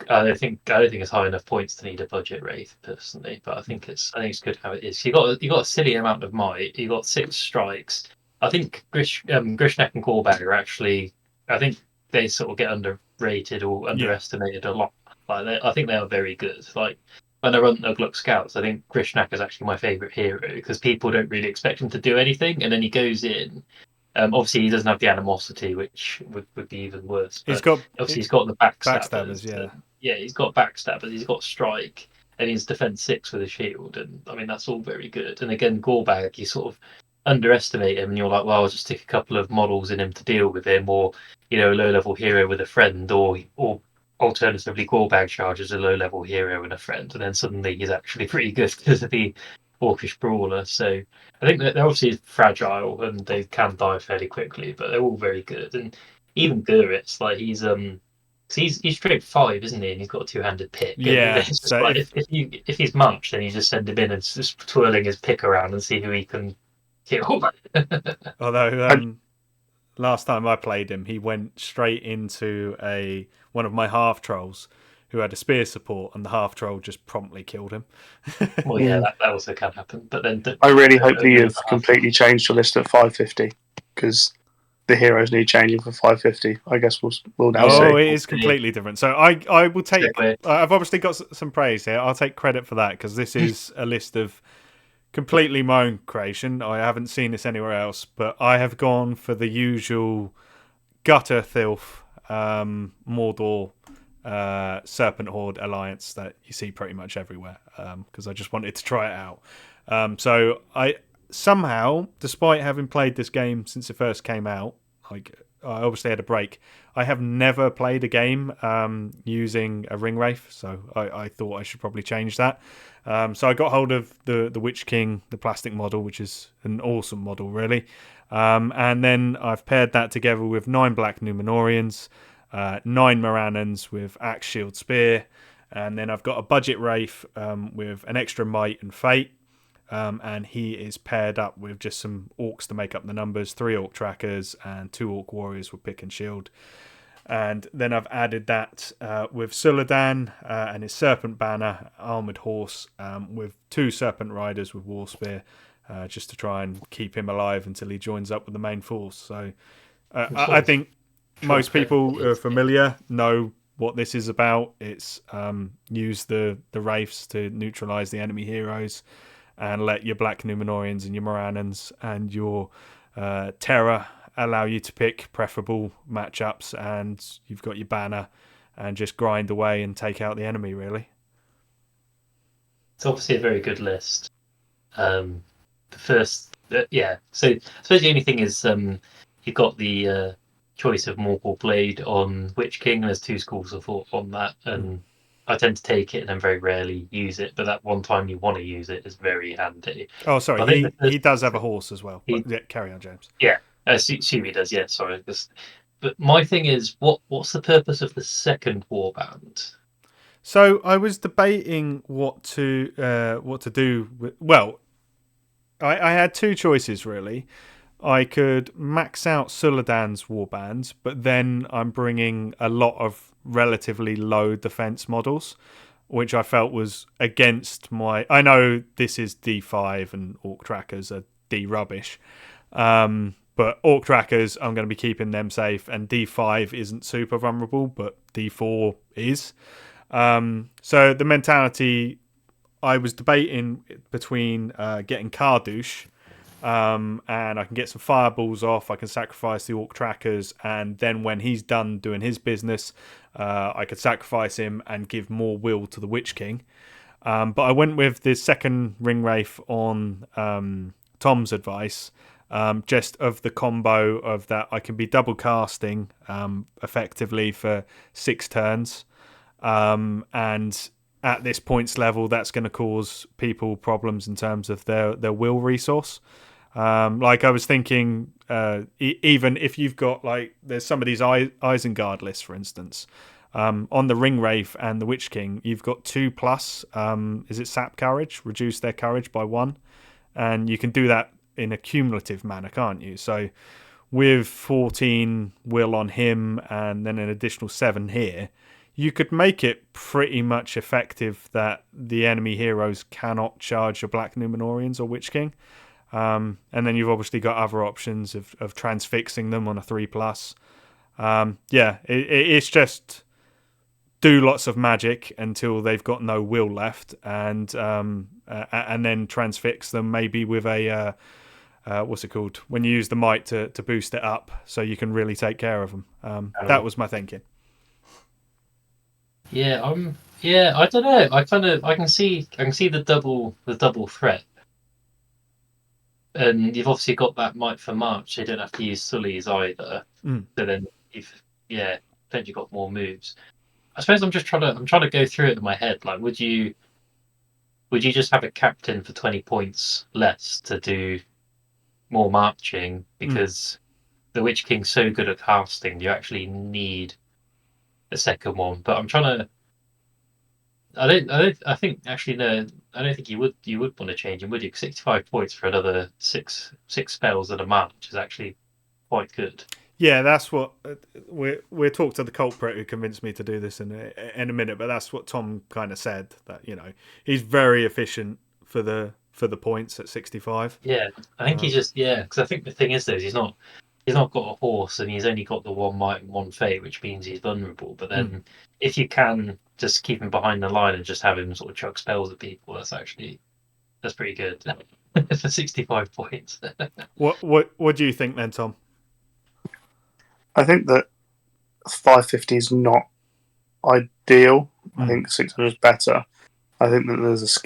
I don't think it's high enough points to need a budget wraith personally. But I think it's good how it is. You got a silly amount of might. You got 6 strikes. I think Grishnak and Gorbag are actually. I think they sort of get underrated or underestimated a lot. Like I think they are very good. Like when I run Ugluk Scouts, I think Grishnak is actually my favourite hero, because people don't really expect him to do anything, and then he goes in. Obviously, he doesn't have the animosity, which would be even worse. But he's got the backstabbers. Yeah, he's got backstabbers. He's got strike, and he's defense 6 with a shield. And I mean, that's all very good. And again, Gorbag, you sort of underestimate him, and you're like, well, I'll just stick a couple of models in him to deal with him, or a low-level hero with a friend, or alternatively, Gorbag charges a low-level hero and a friend, and then suddenly he's actually pretty good because of the Orcish Brawler. So I think that they're obviously fragile and they can die fairly quickly, but they're all very good. And even Guritz, like he's straight 5, isn't he? And he's got a 2-handed pick. Yeah. And so like, if he's munched, then you just send him in and just twirling his pick around and see who he can kill. Although last time I played him, he went straight into one of my half trolls who had a spear support, and the half troll just promptly killed him. Well, yeah, that also can happen. But then I really hope that you've completely changed your list at 550, because the heroes need changing for 550. I guess we'll now see. Oh, it is completely different. So I will take. I've obviously got some praise here. I'll take credit for that, because this is a list of completely my own creation. I haven't seen this anywhere else, but I have gone for the usual gutter filth Mordor Serpent Horde alliance that you see pretty much everywhere, because I just wanted to try it out. So I somehow, despite having played this game since it first came out, like I obviously had a break, I have never played a game using a ring wraith, so I thought I should probably change that. So I got hold of the Witch King, the plastic model, which is an awesome model, really. And then I've paired that together with 9 Black Numenorians, 9 Morannons with Axe, Shield, Spear, and then I've got a budget wraith with an extra might and fate. and he is paired up with just some orcs to make up the numbers, 3 orc trackers and 2 orc warriors with pick and shield. And then I've added that with Suladan and his Serpent Banner, Armoured Horse, with 2 Serpent Riders with War Spear, just to try and keep him alive until he joins up with the main force. So I think most people who are familiar know what this is about. It's use the Wraiths to neutralise the enemy heroes and let your Black Numenorians and your Morannons and your Terror allow you to pick preferable matchups, and you've got your banner and just grind away and take out the enemy, really. It's obviously a very good list. The first, yeah. So I suppose the only thing is you've got the choice of Morgul Blade on Witch King. There's 2 schools of thought on that, and I tend to take it and then very rarely use it. But that one time you want to use it is very handy. Oh, sorry, he does have a horse as well. Yeah, carry on, James. Yeah, Sumi does. Yeah, sorry. But my thing is, what's the purpose of the second warband? So I was debating what to do with. Well, I had 2 choices really. I could max out Suladan's warbands, but then I'm bringing a lot of relatively low defense models, which I felt was against my. I know this is D5 and Orc Trackers are D rubbish, but Orc Trackers, I'm going to be keeping them safe, and D5 isn't super vulnerable, but D4 is. So the mentality, I was debating between getting Kardouche, and I can get some fireballs off, I can sacrifice the Orc Trackers, and then when he's done doing his business, I could sacrifice him and give more will to the Witch King. But I went with the second Ring Wraith on Tom's advice, just of the combo of that I can be double casting effectively for 6 turns, and at this points level that's going to cause people problems in terms of their will resource. Like I was thinking, even if you've got like there's some of these Isengard lists, for instance, on the Ring Wraith and the Witch King, you've got 2+. Is it Sap Courage? Reduce their courage by 1, and you can do that in a cumulative manner, can't you? So with 14 will on him and then an additional 7 here, you could make it pretty much effective that the enemy heroes cannot charge your Black Numenorians or Witch King. And then you've obviously got other options of transfixing them on a 3+. It's just do lots of magic until they've got no will left, and then transfix them maybe with a what's it called when you use the might to boost it up, so you can really take care of them. That was my thinking. Yeah, I don't know. I can see the double threat. And you've obviously got that might for March, so you don't have to use Sully's either. So then then you've got more moves. I suppose I'm trying to go through it in my head. Like, would you just have a captain for 20 points less to do more marching because the Witch King's so good at casting, you actually need a second one? But I'm trying to. I think actually no. I don't think you would want to change him, would you? 65 points for another six spells and a march is actually quite good. Yeah, that's what we'll talk to the culprit who convinced me to do this in a minute. But that's what Tom kind of said, that he's very efficient for the points at 65. Yeah, I think he's just because I think the thing is though, he's not got a horse and he's only got the 1 might and 1 fate, which means he's vulnerable. But then if you can just keep him behind the line and just have him sort of chuck spells at people, that's pretty good for 65 points. What do you think then, Tom? I think that 550 is not ideal. I think 600 is better. I think that there's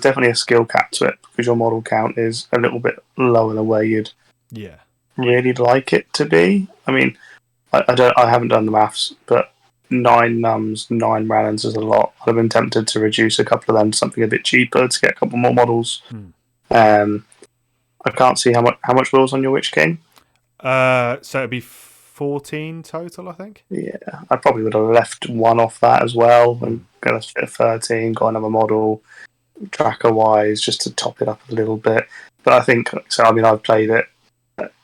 definitely a skill cap to it because your model count is a little bit lower than where you'd really like it to be. I mean, I haven't done the maths, but 9 Nums, 9 Rannons is a lot. I've been tempted to reduce a couple of them to something a bit cheaper to get a couple more models. I can't see how much will's on your Witch King. So it'd be 14 total, I think. Yeah, I probably would have left 1 off that as well and got a 13, got another model. tracker wise, just to top it up a little bit. But I think so. I mean, I've played it.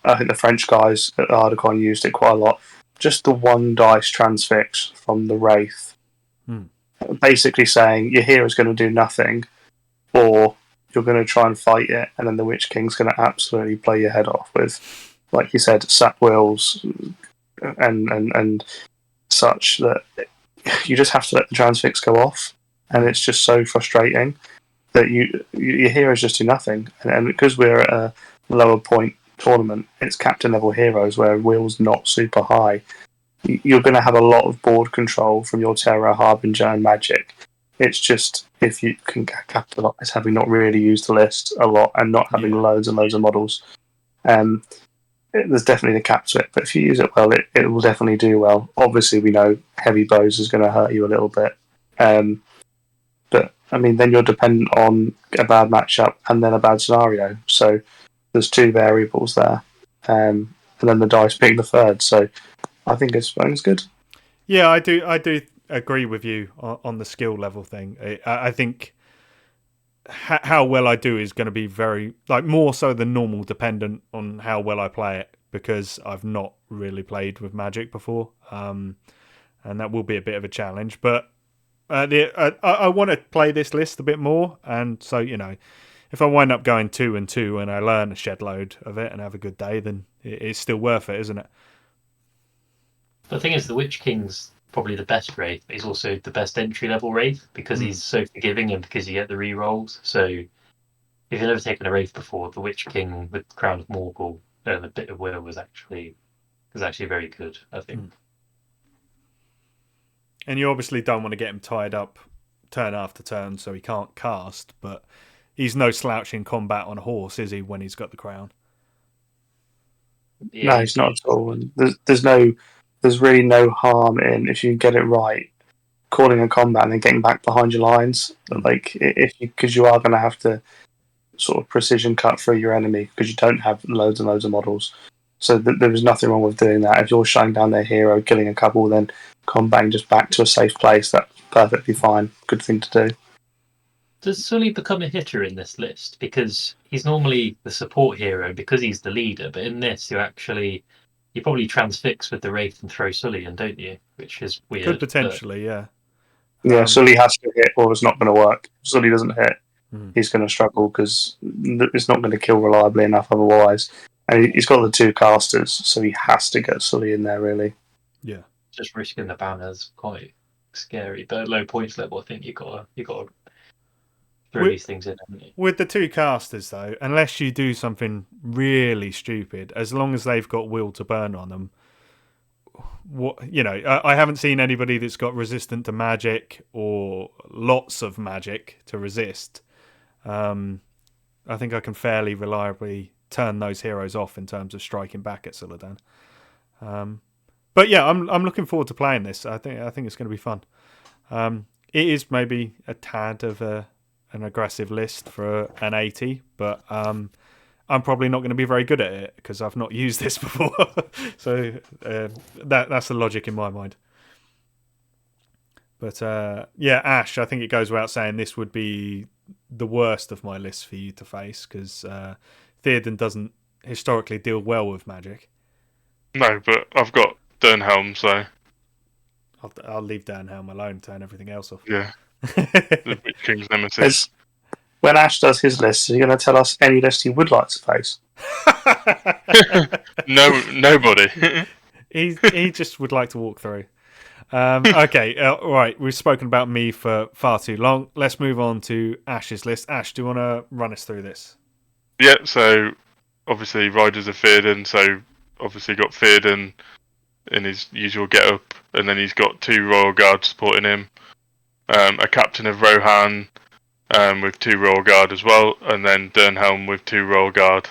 I think the French guys at Ardacon used it quite a lot. Just the one dice transfix from the Wraith, basically saying your hero's going to do nothing, or you're going to try and fight it, and then the Witch King's going to absolutely play your head off with, like you said, sap wills and such, that you just have to let the transfix go off, and it's just so frustrating that your heroes just do nothing. And because we're at a lower point tournament, it's captain level heroes where will's not super high. You're going to have a lot of board control from your Terror, Harbinger, and Magic. It's just if you can capitalise having not really used the list a lot and not having loads and loads of models. There's definitely the cap to it, but if you use it well, it will definitely do well. Obviously, we know heavy bows is going to hurt you a little bit. But, I mean, then you're dependent on a bad matchup and then a bad scenario. So there's two variables there. And then the dice being the third. So I think it's good. Yeah, I do agree with you on the skill level thing. I think how well I do is going to be very, like, more so than normal, dependent on how well I play it, because I've not really played with Magic before, and that will be a bit of a challenge. But I want to play this list a bit more, and so, you know, if I wind up going 2-2 and I learn a shed load of it and have a good day, then it's still worth it, isn't it? The thing is, the Witch King's probably the best Wraith, but he's also the best entry-level Wraith because he's so forgiving and because you get the re-rolls. So if you've never taken a Wraith before, the Witch King with Crown of Morgul and a bit of Will was actually very good, I think. And you obviously don't want to get him tied up turn after turn so he can't cast, but he's no slouch in combat on a horse, is he, when he's got the crown? Yeah, no, he's not at all. And there's really no harm in, if you get it right, calling a combat and then getting back behind your lines. Like, because you are going to have to sort of precision cut through your enemy because you don't have loads and loads of models. So there was nothing wrong with doing that. If you're shutting down their hero, killing a couple, then combating just back to a safe place, that's perfectly fine. Good thing to do. Does Sully become a hitter in this list? Because he's normally the support hero because he's the leader, but in this you probably transfix with the Wraith and throw Sully in, don't you? Which is weird. Could potentially, yeah. Yeah, Sully has to hit or it's not going to work. If Sully doesn't hit, he's going to struggle because it's not going to kill reliably enough otherwise. And he's got the two casters, so he has to get Sully in there, really. Yeah. Just risking the banner's quite scary, but at low points level, I think you got to throw these things in, haven't you? With the two casters, though, unless you do something really stupid, as long as they've got will to burn on them, I haven't seen anybody that's got resistant to magic or lots of magic to resist. I think I can fairly reliably turn those heroes off in terms of striking back at Suladan. But yeah, I'm looking forward to playing this. I think it's going to be fun. It is maybe a tad of an aggressive list for an 80, but I'm probably not going to be very good at it because I've not used this before. So that's the logic in my mind. But yeah, Ash, I think it goes without saying this would be the worst of my list for you to face because Theoden doesn't historically deal well with magic. No, but I've got Dernhelm, so I'll leave Dernhelm alone, turn everything else off. Yeah. The Witch King's nemesis. When Ash does his list, is he going to tell us any list he would like to face? No, nobody. He just would like to walk through. Okay, right. We've spoken about me for far too long. Let's move on to Ash's list. Ash, do you want to run us through this? Yeah. So obviously Riders of Theoden. So obviously got Theoden in his usual get-up, and then he's got 2 Royal Guards supporting him, a Captain of Rohan with 2 Royal Guard as well, and then Dernhelm with 2 Royal Guard.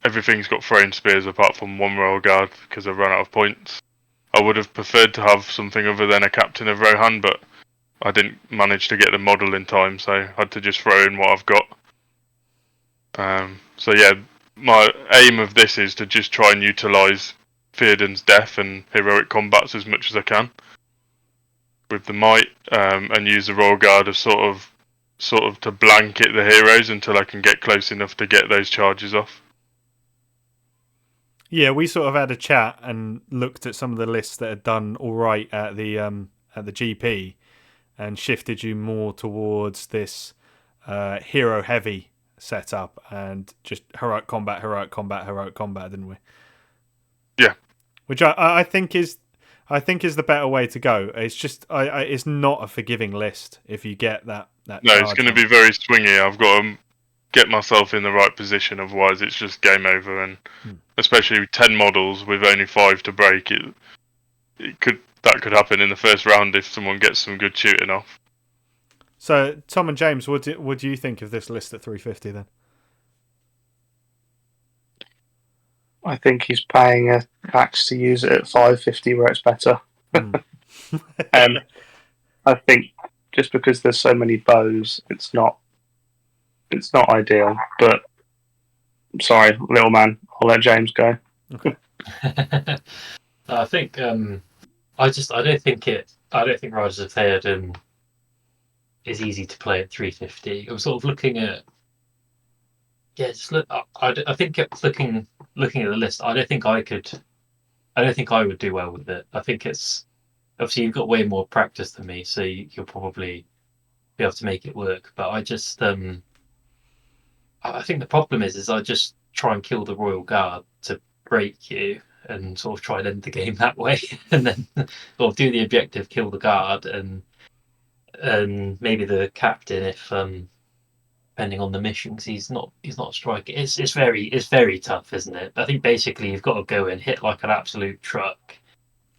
Everything's got thrown spears apart from 1 Royal Guard because I've run out of points. I would have preferred to have something other than a Captain of Rohan, but I didn't manage to get the model in time, so I had to just throw in what I've got. So yeah, my aim of this is to just try and utilise Theoden's death and heroic combats as much as I can with the might, and use the Royal Guard as sort of sort of to blanket the heroes until I can get close enough to get those charges off. Yeah, we sort of had a chat and looked at some of the lists that had done all right at the GP, and shifted you more towards this hero heavy setup and just heroic combat, didn't we? Yeah, which I think is the better way to go. It's just it's not a forgiving list if you get that. No, it's going to be very swingy. I've got to get myself in the right position, otherwise it's just game over. And especially with 10 models with only 5 to break, that could happen in the first round if someone gets some good shooting off. So, Tom and James, what do you think of this list at 350 then? I think he's paying a tax to use it at 550 where it's better. I think just because there's so many bows, it's not ideal. But sorry, little man, I'll let James go. Okay. I think I don't think Riders of Theoden is easy to play at 350. I'm sort of looking at I think it's looking at the list. I don't think I would do well with it. I think it's obviously you've got way more practice than me, so you'll probably be able to make it work. But I just I think the problem is I just try and kill the Royal Guard to break you and sort of try and end the game that way, and then sort of do the objective, kill the guard, and maybe the captain if depending on the mission, because he's not a striker. It's very tough, isn't it? I think basically you've got to go and hit like an absolute truck,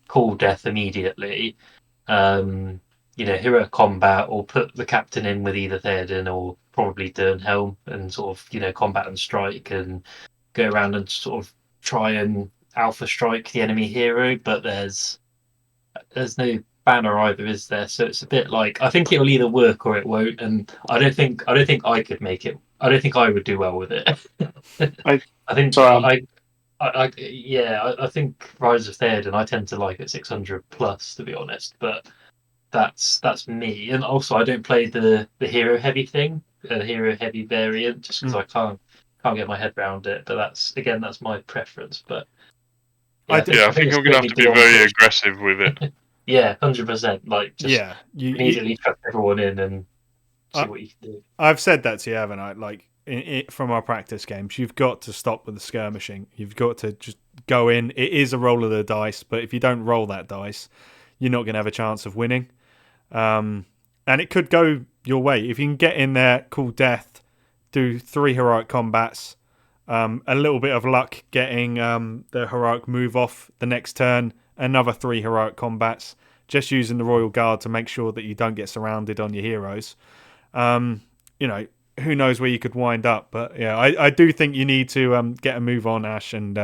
call death immediately, hero combat, or put the captain in with either Theoden or probably Dernhelm, and sort of combat and strike and go around and sort of try and alpha strike the enemy hero. But there's no banner either, is there? So it's a bit like I think it'll either work or it won't, and I don't think I could make it. I don't think I would do well with it. I think I think Rise of Theoden I tend to like at 600 plus, to be honest, but that's me. And also I don't play the hero heavy thing, hero heavy variant, just because I can't get my head around it. But that's my preference. But I think I'm gonna have to be very aggressive with it. Yeah, 100%. Like, just immediately chuck everyone in and see what you can do. I've said that to you, haven't I? Like, from our practice games, you've got to stop with the skirmishing. You've got to just go in. It is a roll of the dice, but if you don't roll that dice, you're not going to have a chance of winning. And it could go your way. If you can get in there, call death, do 3 heroic combats, a little bit of luck getting the heroic move off the next turn, another 3 heroic combats, just using the Royal Guard to make sure that you don't get surrounded on your heroes. Who knows where you could wind up. But yeah, I do think you need to get a move on, Ash, and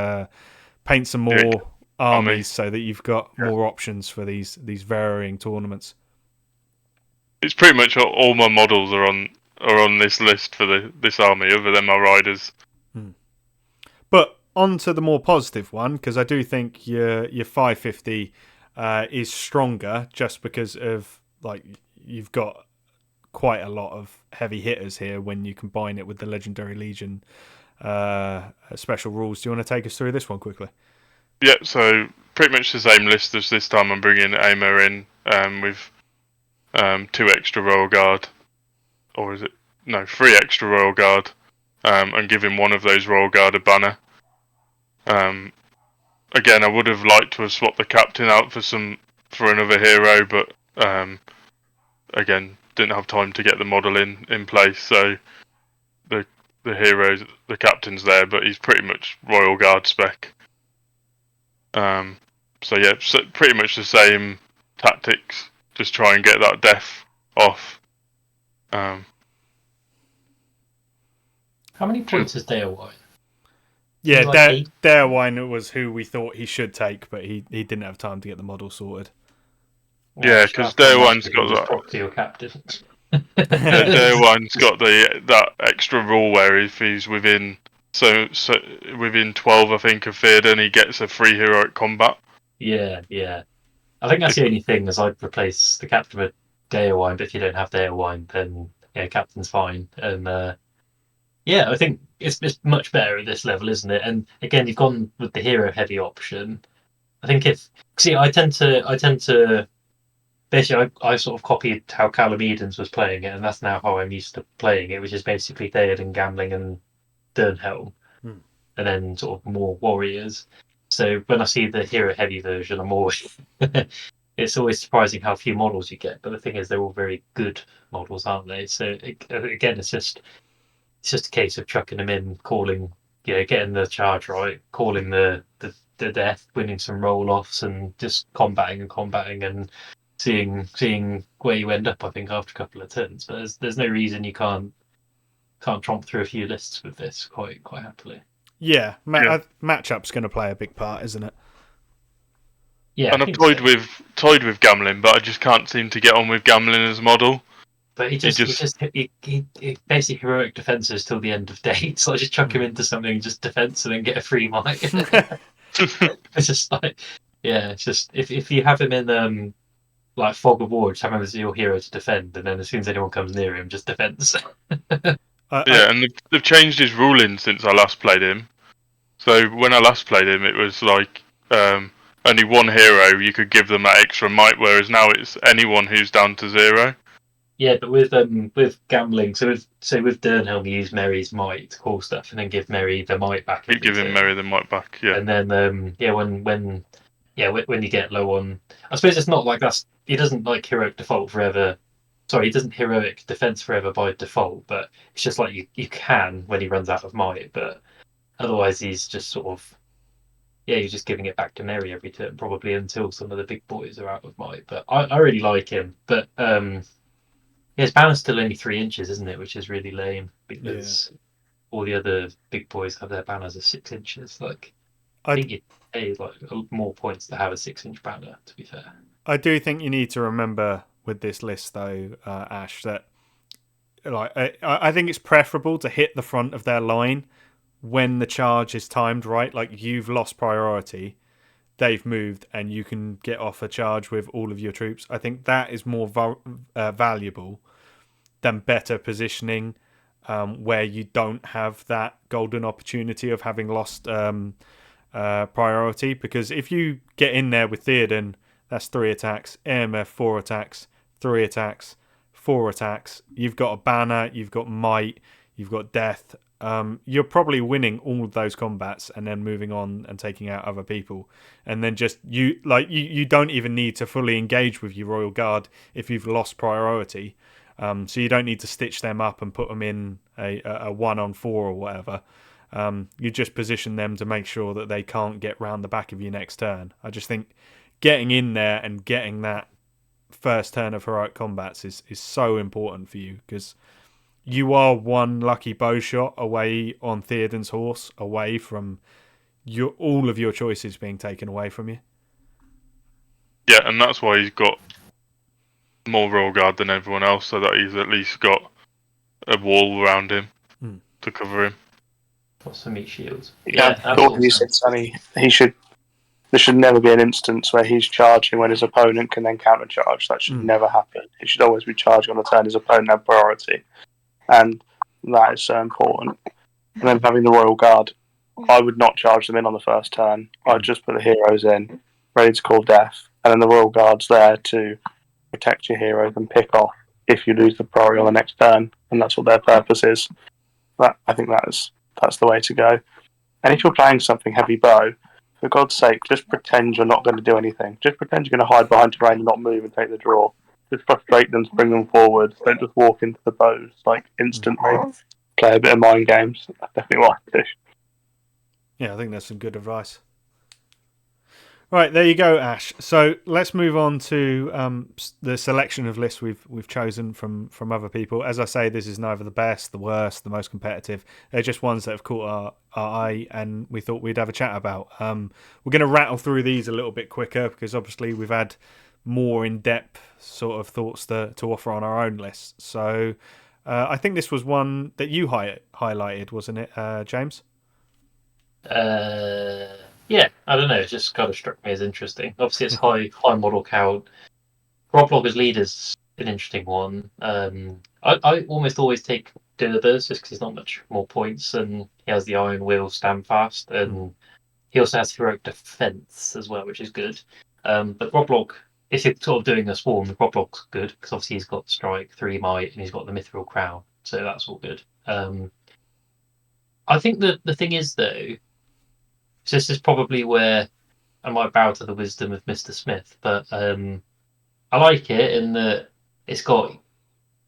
paint some more armies so that you've got more options for these varying tournaments. It's pretty much all my models are on this list for this army, other than my riders. But on to the more positive one, because I do think your 550 is stronger just because of you've got quite a lot of heavy hitters here when you combine it with the Legendary Legion special rules. Do you want to take us through this one quickly? Yeah, so pretty much the same list as this time. I'm bringing Aimer in with 2 extra Royal Guard, or is it? No, 3 extra Royal Guard, and giving one of those Royal Guard a banner. Again, I would have liked to have swapped the captain out for another hero, but again, didn't have time to get the model in place. So the captain's there, but he's pretty much Royal Guard spec. So pretty much the same tactics. Just try and get that death off. How many points is Daewine? Yeah, Daewine was who we thought he should take, but he didn't have time to get the model sorted. Yeah, because Daewine's got that. Proxy your captain. Daewine's got that extra rule where if he's within within 12, I think, of Theoden, he gets a free heroic combat. Yeah. I think that's the only thing, is I'd replace the captain with Daewine, but if you don't have Daewine, then captain's fine. And I think it's much better at this level, isn't it? And again, you've gone with the hero heavy option. I think I tend to basically I sort of copied how Callum Edens was playing it, and that's now how I'm used to playing it, which is basically Theoden, Gambling, and Dernhelm, and then sort of more warriors. So when I see the hero heavy version, I'm always it's always surprising how few models you get. But the thing is, they're all very good models, aren't they? So again, it's just a case of chucking them in, calling, getting the charge right, calling the death, winning some roll offs, and just combating and seeing where you end up. I think after a couple of turns, but there's no reason you can't tromp through a few lists with this quite happily. Yeah, matchup's going to play a big part, isn't it? Yeah, and I've toyed with Gambling, but I just can't seem to get on with Gambling as a model. But he basically heroic defenses till the end of days. So I just chuck him into something, just defense, and then get a free mic. It's just like, it's just if you have him in like Fog of War, just have him as your hero to defend, and then as soon as anyone comes near him, just defense. And they've changed his ruling since I last played him. So when I last played him, it was like only one hero you could give them that extra might, whereas now it's anyone who's down to 0. Yeah, but with Gambling, so with Dernhelm, you use Merry's might to call stuff, and then give Merry the might back. Keep giving Merry the might back, yeah. And then when you get low on, I suppose it's not like that's he doesn't like heroic default forever. Sorry, he doesn't heroic defense forever by default, but it's just like you can when he runs out of might, but otherwise he's just sort of you're just giving it back to Merry every turn, probably until some of the big boys are out of might. But I really like him, but his banner's still only 3 inches, isn't it? Which is really lame because all the other big boys have their banners of 6 inches. Like, I think you'd pay like more points to have a 6-inch banner. To be fair, I do think you need to remember with this list, though, Ash, that like I think it's preferable to hit the front of their line when the charge is timed right. Like you've lost priority, they've moved, and you can get off a charge with all of your troops. I think that is more valuable than better positioning where you don't have that golden opportunity of having lost priority. Because if you get in there with Theoden, that's 3 attacks, AMF 4 attacks, 3 attacks, 4 attacks. You've got a banner, you've got might, you've got death. You're probably winning all of those combats and then moving on and taking out other people. And then just you don't even need to fully engage with your Royal Guard if you've lost priority. So you don't need to stitch them up and put them in a 1-on-4 or whatever. You just position them to make sure that they can't get round the back of you next turn. I just think getting in there and getting that first turn of heroic combats is so important for you, because you are one lucky bow shot away on Theoden's horse, away from all of your choices being taken away from you. Yeah, and that's why he's got more Royal Guard than everyone else, so that he's at least got a wall around him to cover him. Got some meat shields. You said, Sonny, there should never be an instance where he's charging when his opponent can then counter-charge. That should never happen. He should always be charging on the turn his opponent had priority. And that is so important. And then having the Royal Guard, I would not charge them in on the first turn. I'd just put the heroes in, ready to call death, and then the Royal Guard's there to protect your heroes and pick off if you lose the priority on the next turn, and that's what their purpose is. I think that's the way to go. And if you're playing something heavy bow, for God's sake, just pretend you're not going to do anything. Just pretend you're going to hide behind terrain and not move and take the draw. Just frustrate them, bring them forward. Don't just walk into the bows like instantly. Play a bit of mind games. That's definitely what I do. Yeah, I think that's some good advice. Right, there you go, Ash. So let's move on to the selection of lists we've chosen from other people. As I say, this is neither the best, the worst, the most competitive. They're just ones that have caught our eye and we thought we'd have a chat about. We're going to rattle through these a little bit quicker because obviously we've had more in-depth sort of thoughts to offer on our own lists. So I think this was one that you highlighted, wasn't it, James? Yeah, I don't know. It just kind of struck me as interesting. Obviously, it's high model count. Rob Logger's leader's an interesting one. I almost always take Dilibers just because he's not much more points, and he has the Iron Will stand fast, and he also has heroic defense as well, which is good. But Groblog, if you're sort of doing a swarm, the Groblog's good because obviously he's got strike, 3 might, and he's got the Mithril Crown, so that's all good. I think the thing is though, so this is probably where I might bow to the wisdom of Mr. Smith, but I like it in that it's got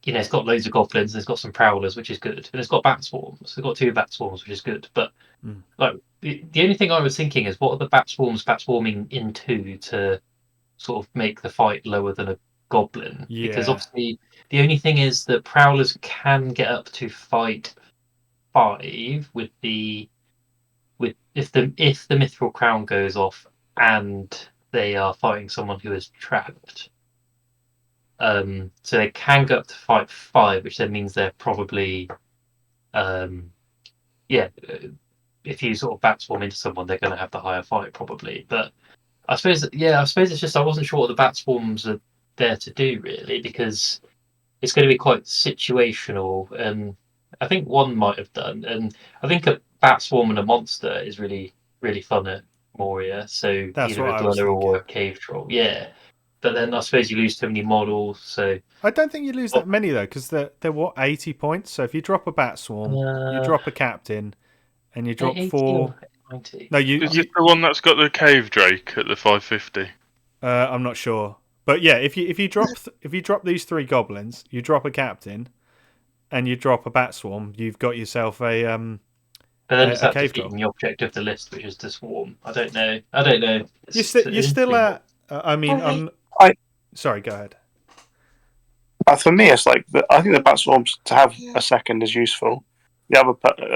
it's got loads of goblins and it's got some prowlers, which is good, and it's got bat swarms. It's got 2 bat swarms, which is good. But like the only thing I was thinking is, what are the bat swarming into to sort of make the fight lower than a goblin? Yeah. Because obviously the only thing is that prowlers can get up to fight 5 with if the Mithril Crown goes off and they are fighting someone who is trapped. So they can go up to fight 5, which then means they're probably, if you sort of bat swarm into someone, they're going to have the higher fight probably. But I suppose it's just I wasn't sure what the bat swarms are there to do really, because it's going to be quite situational. And I think one might have done, and I think a bat swarm and a monster is really really fun at Moria. So that's either what a I was dweller thinking. or a cave troll, yeah. But then I suppose you lose too many models. So I don't think you lose that many though, because they're what, 80 points. So if you drop a bat swarm, you drop a captain, and you drop 4. 90. No, Is it the one that's got the cave drake at the 550? I'm not sure, but yeah, if you drop these 3 goblins, you drop a captain, and you drop a bat swarm, you've got yourself a But then it's a that cave troll. defeating the object of the list, which is the swarm. I don't know. You're still at. I mean, sorry, go ahead. For me, it's like I think the bat swarms to have a second is useful. The other,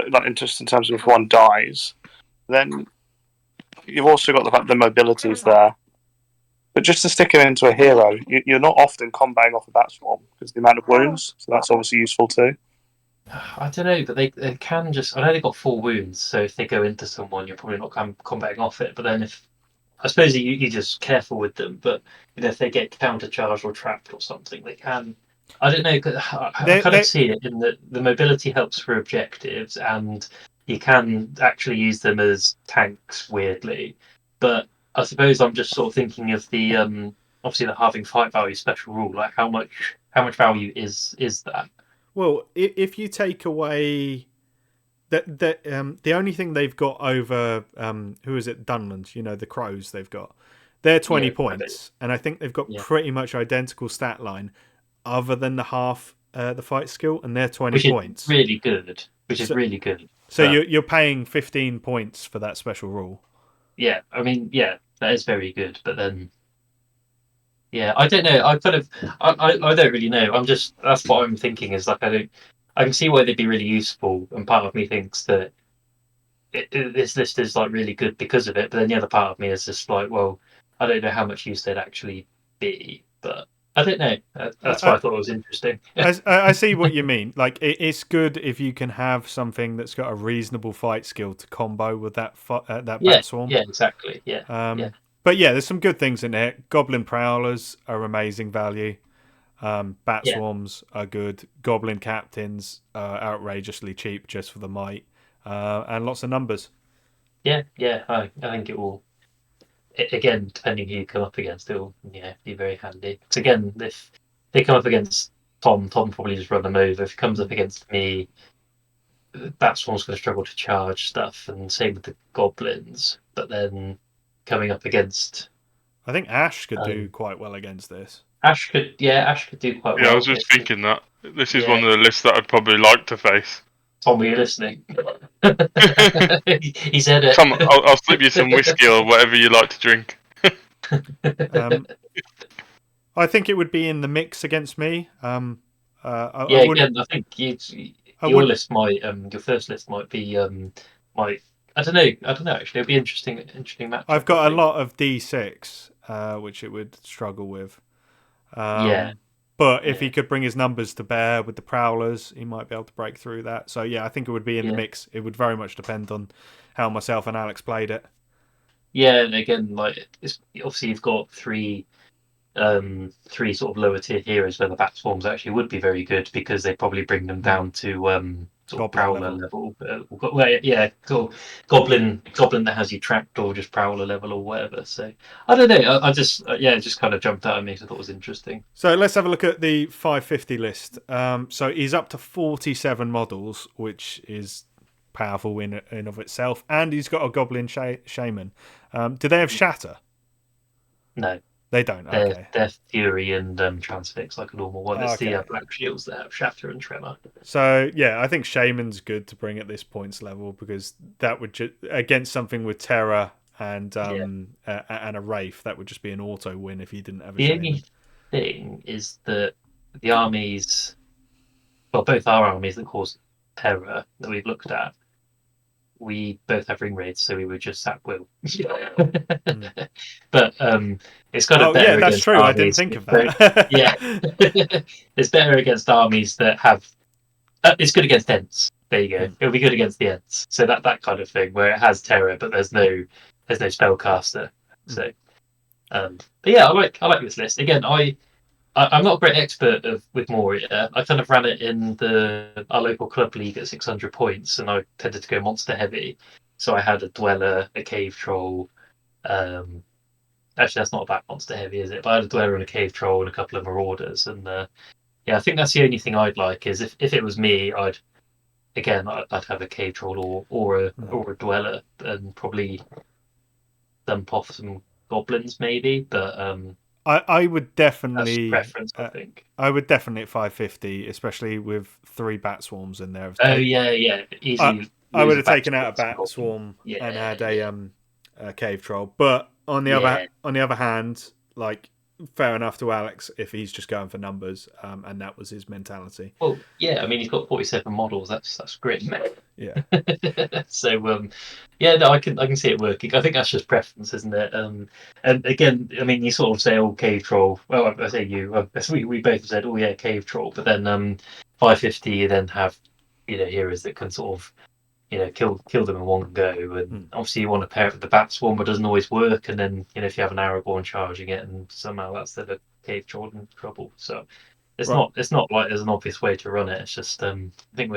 not interested in terms of if one dies, then you've also got the fact the mobility is there. But just to stick it into a hero, you're not often combating off a bat swarm because of the amount of wounds. So that's obviously useful too. I don't know, but they can just. I know they got 4 wounds, so if they go into someone, you're probably not combating off it. But then if I suppose you're just careful with them, but if they get countercharged or trapped or something, they can. I don't know. I kind of see it in that the mobility helps for objectives, and you can actually use them as tanks. Weirdly, but I suppose I'm just sort of thinking of the obviously the halving fight value special rule. Like how much value is that? Well, if you take away the only thing they've got over who is it, Dunland, the crows they've got, they're 20 points, and I think they've got pretty much identical stat line other than the half the fight skill, and they're 20 points. Which is really good. So you're paying 15 points for that special rule. Yeah, I mean, yeah, that is very good, but then yeah, I don't know. I don't really know. That's what I'm thinking is like I can see why they'd be really useful, and part of me thinks that this list is like really good because of it. But then the other part of me is just like, well, I don't know how much use they'd actually be, but I don't know. That's why I thought it was interesting. I see what you mean. Like it's good if you can have something that's got a reasonable fight skill to combo with that bat swarm. Yeah, exactly. Yeah. But yeah, there's some good things in there. Goblin Prowlers are amazing value. Bat Swarms are good. Goblin Captains are outrageously cheap just for the might. And lots of numbers. Yeah. I think it will. Again, depending who you come up against, it will be very handy. Because again, if they come up against Tom probably just run them over. If he comes up against me, Bat Swarm's going to struggle to charge stuff, and same with the Goblins. But then coming up against, I think Ash could do quite well against this. Ash could do quite well. Yeah, I was just thinking that this is one of the lists that I'd probably like to face. Tom, are you listening? He said it. Tom, I'll slip you some whiskey or whatever you like to drink. I think it would be in the mix against me. I think your list might, your first list might be I don't know. Actually, it'll be interesting match. I've got a lot of D6, which it would struggle with. But if he could bring his numbers to bear with the Prowlers, he might be able to break through that. So yeah, I think it would be in the mix. It would very much depend on how myself and Alex played it. Yeah, and again, like it's obviously you've got 3 three sort of lower tier heroes where the bat swarms actually would be very good because they probably bring them down to sort of prowler level. Goblin that has you trapped, or just prowler level or whatever. So I don't know. I just it just kind of jumped out at me. So I thought it was interesting. So let's have a look at the 550 list. So he's up to 47 models, which is powerful in of itself, and he's got a goblin shaman. Do they have shatter? No, they don't. Okay, they're fury and transfix like a normal one. It's the black shields that have shatter and tremor. So yeah, I think shaman's good to bring at this points level, because that would against something with terror and a wraith, that would just be an auto win if he didn't have a shaman. The only thing is that the armies, well, both our armies that cause terror that we've looked at, we both have ring raids, so we would just sap Will. But it's kind of better. Yeah, that's true. I didn't think of that. Yeah, it's better against armies that have. It's good against Ents. There you go. It'll be good against the Ents. So that kind of thing where it has terror, but there's no spellcaster. So, but yeah, I like this list. Again, I'm not a great expert with Moria. I kind of ran it in our local club league at 600 points, and I tended to go monster heavy. So I had a Dweller, a Cave Troll. Actually, that's not a bad monster heavy, is it? But I had a Dweller and a Cave Troll and a couple of Marauders. And I think that's the only thing I'd like, is if it was me, I'd have a Cave Troll or a Dweller, and probably dump off some Goblins maybe. But I would definitely preference, I think. I would definitely at 550, especially with 3 bat swarms in there. Easy. I would have taken out a bat swarm and had a Cave Troll. But on the other hand, like, fair enough to Alex if he's just going for numbers, and that was his mentality. Well, yeah, I mean, he's got 47 models. That's great. Yeah. So no, I can see it working. I think that's just preference, isn't it? And again, I mean, you sort of say, Cave Troll. Well, I say you. We both said, Cave Troll. But then 550, you then have heroes that can sort of kill them in one go. And obviously you want to pair it with the bat swarm, but it doesn't always work. And then if you have an Aragorn charging it, and somehow that's the Cave Troll in trouble. So it's not like there's an obvious way to run it. It's just I think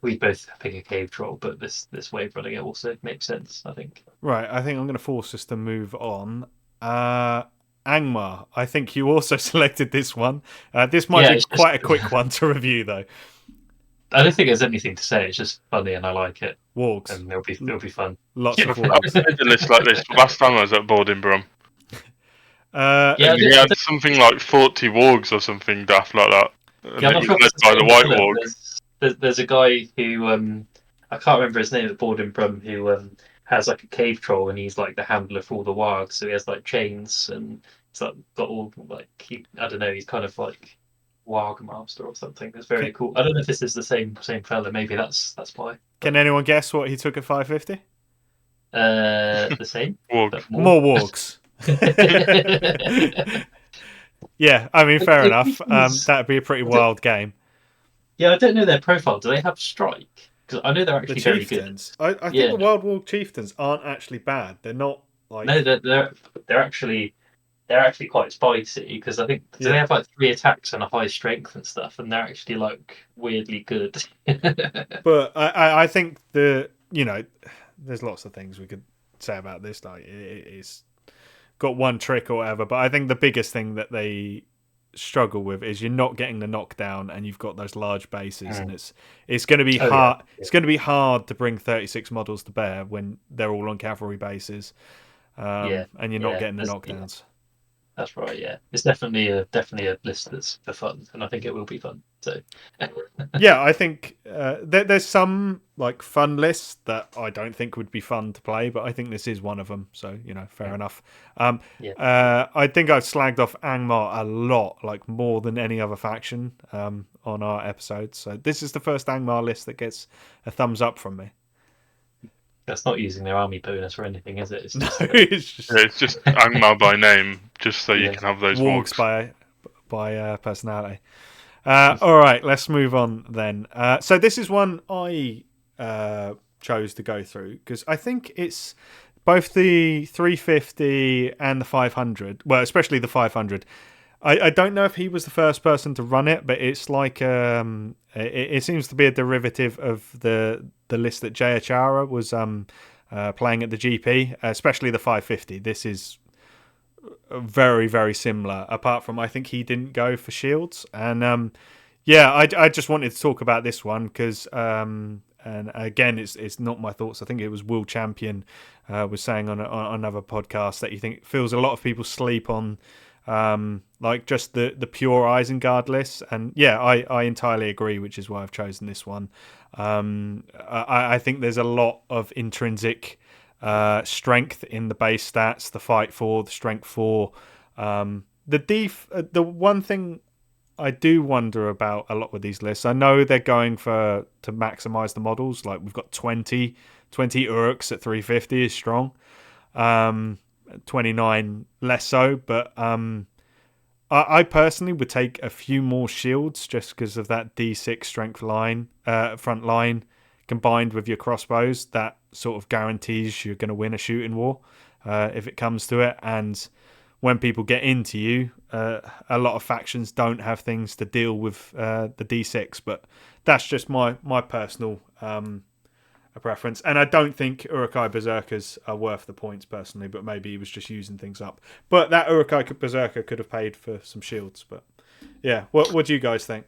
we both pick a Cave Troll, but this way of running it also makes sense, I think. Right, I think I'm going to force us to move on. Angmar, I think you also selected this one. This might be quite a quick one to review, though. I don't think there's anything to say. It's just funny, and I like it. Wargs, and it'll be fun. Lots of wargs. I did a list like this last time I was at Board In Brum. He had something like 40 wargs or something daft like that. And it was led by the White Warg. There's a guy who I can't remember his name at Board In Brum, who has like a Cave Troll, and he's like the handler for all the wargs. So he has like chains, and he's like got all like I don't know. He's kind of like Warg Master or something. It's very cool. I don't know if this is the same fella. Maybe that's why. Can anyone guess what he took at 550? The same. More wargs. Yeah, I mean, fair enough. That'd be a pretty wild game. Yeah, I don't know their profile. Do they have strike? Because I know they're actually very good. I think the Wild Warg Chieftains aren't actually bad. They're not like they're actually quite spicy, because I think they have like 3 attacks and a high strength and stuff, and they're actually like weirdly good. But I think there's lots of things we could say about this. Like, it's got one trick or whatever, but I think the biggest thing that they struggle with is you're not getting the knockdown, and you've got those large bases, and it's going to be hard. Yeah. It's going to be hard to bring 36 models to bear when they're all on cavalry bases, and you're not getting the knockdowns. That's right. Yeah, it's definitely a list that's for fun, and I think it will be fun. So, yeah, I think there's some like fun lists that I don't think would be fun to play, but I think this is one of them. So fair enough. I think I've slagged off Angmar a lot, like more than any other faction on our episodes. So this is the first Angmar list that gets a thumbs up from me. That's not using their army bonus or anything, is it? It's just Angmar by name, just so you can have those wargs by personality. All right, let's move on then. So this is one I chose to go through because I think it's both the 350 and the 500. Well, especially the 500. I don't know if he was the first person to run it, but it's like it seems to be a derivative of the list that Jay Achara was playing at the GP, especially the 550. This is very, very similar, apart from I think he didn't go for shields. And I just wanted to talk about this one because and again, it's not my thoughts. I think it was World Champion was saying on another podcast that he feels a lot of people sleep on like just the pure Isengard list. And yeah, I entirely agree, which is why I've chosen this one. I think there's a lot of intrinsic strength in the base stats, the fight 4, the strength 4. The one thing I do wonder about a lot with these lists, I know they're going to maximize the models. Like we've got 20 Uruks at 350 is strong. 29 less so, but I personally would take a few more shields just because of that D6 strength line, front line, combined with your crossbows. That sort of guarantees you're going to win a shooting war if it comes to it. And when people get into you, a lot of factions don't have things to deal with the D6, but that's just my personal preference. And I don't think Urukai Berserkers are worth the points personally, but maybe he was just using things up. But that Urukai Berserker could have paid for some shields. But yeah, what do you guys think?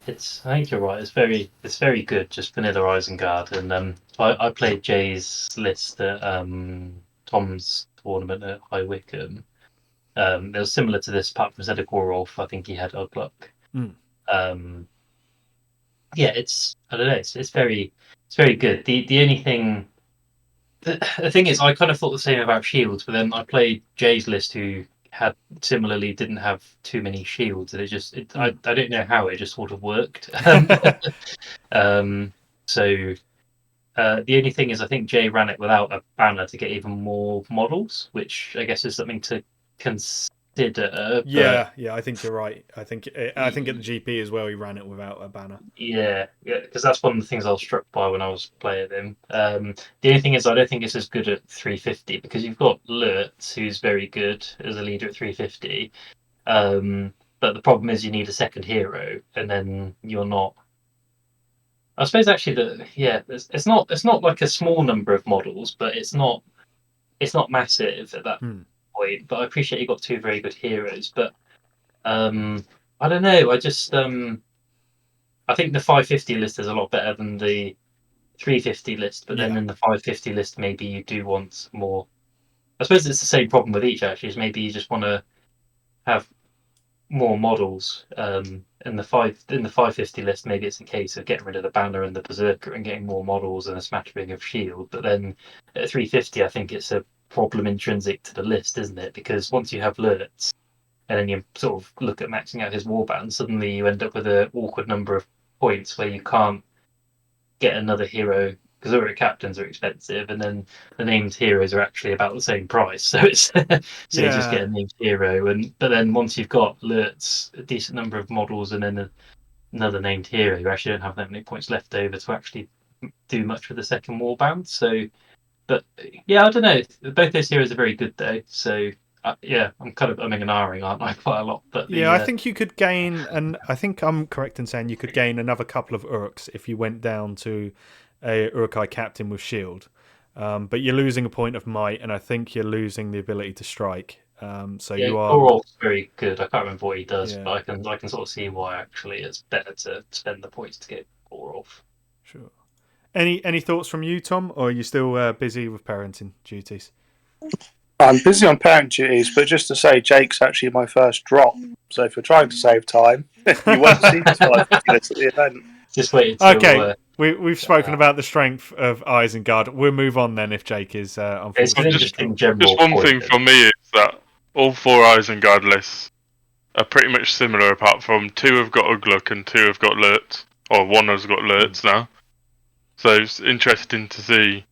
I think you're right. It's very good, just vanilla Isengard. And I played Jay's list at Tom's tournament at High Wycombe. It was similar to this, apart from instead of Gorolf, I think he had Ugluk. Yeah, I don't know. It's very good. The only thing, the thing is, I kind of thought the same about shields, but then I played Jay's list, who had similarly didn't have too many shields, and I don't know how it just sort of worked. So the only thing is, I think Jay ran it without a banner to get even more models, which I guess is something to consider. Yeah, I think you're right. I think at the GP as well, he ran it without a banner. Yeah, because that's one of the things I was struck by when I was playing him. The only thing is, I don't think it's as good at 350 because you've got Lurtz, who's very good as a leader at 350. But the problem is you need a second hero, and then you're not. I suppose actually it's not like a small number of models, but it's not massive at that point. But I appreciate you got 2 very good heroes, but I don't know. I just I think the 550 list is a lot better than the 350 list, but then in the 550 list, maybe you do want more. I suppose it's the same problem with each, actually, is maybe you just want to have more models. In the 550 list, maybe it's a case of getting rid of the banner and the berserker and getting more models and a smattering of shield. But then at 350, I think it's a problem intrinsic to the list, isn't it? Because once you have Lurtz, and then you sort of look at maxing out his warband, suddenly you end up with an awkward number of points where you can't get another hero because Uruk captains are expensive, and then the named heroes are actually about the same price. So it's you just get a named hero, but then once you've got Lurtz, a decent number of models, and then another named hero, you actually don't have that many points left over to actually do much with the second warband. So, but yeah, I don't know. Both those heroes are very good though. So I'm kind of umming and ahhing, aren't I, quite a lot? But I think you could gain, and I think I'm correct in saying you could gain another couple of Uruks if you went down to a Urukai captain with shield. But you're losing a point of might, and I think you're losing the ability to strike. So you are. Gorolf's very good. I can't remember what he does, but I can sort of see why actually it's better to spend the points to get Gorolf. Sure. Any thoughts from you, Tom, or are you still busy with parenting duties? I'm busy on parent duties, but just to say, Jake's actually my first drop. So if you're trying to save time, you won't see this 550 list at the event. Just wait until... Okay, we've spoken about the strength of Isengard. We'll move on then if Jake is unfortunately... Just one thing from me is that all 4 Isengard lists are pretty much similar, apart from 2 have got Ugluk and 2 have got Lurtz, or 1 has got Lurtz now. So it's interesting to see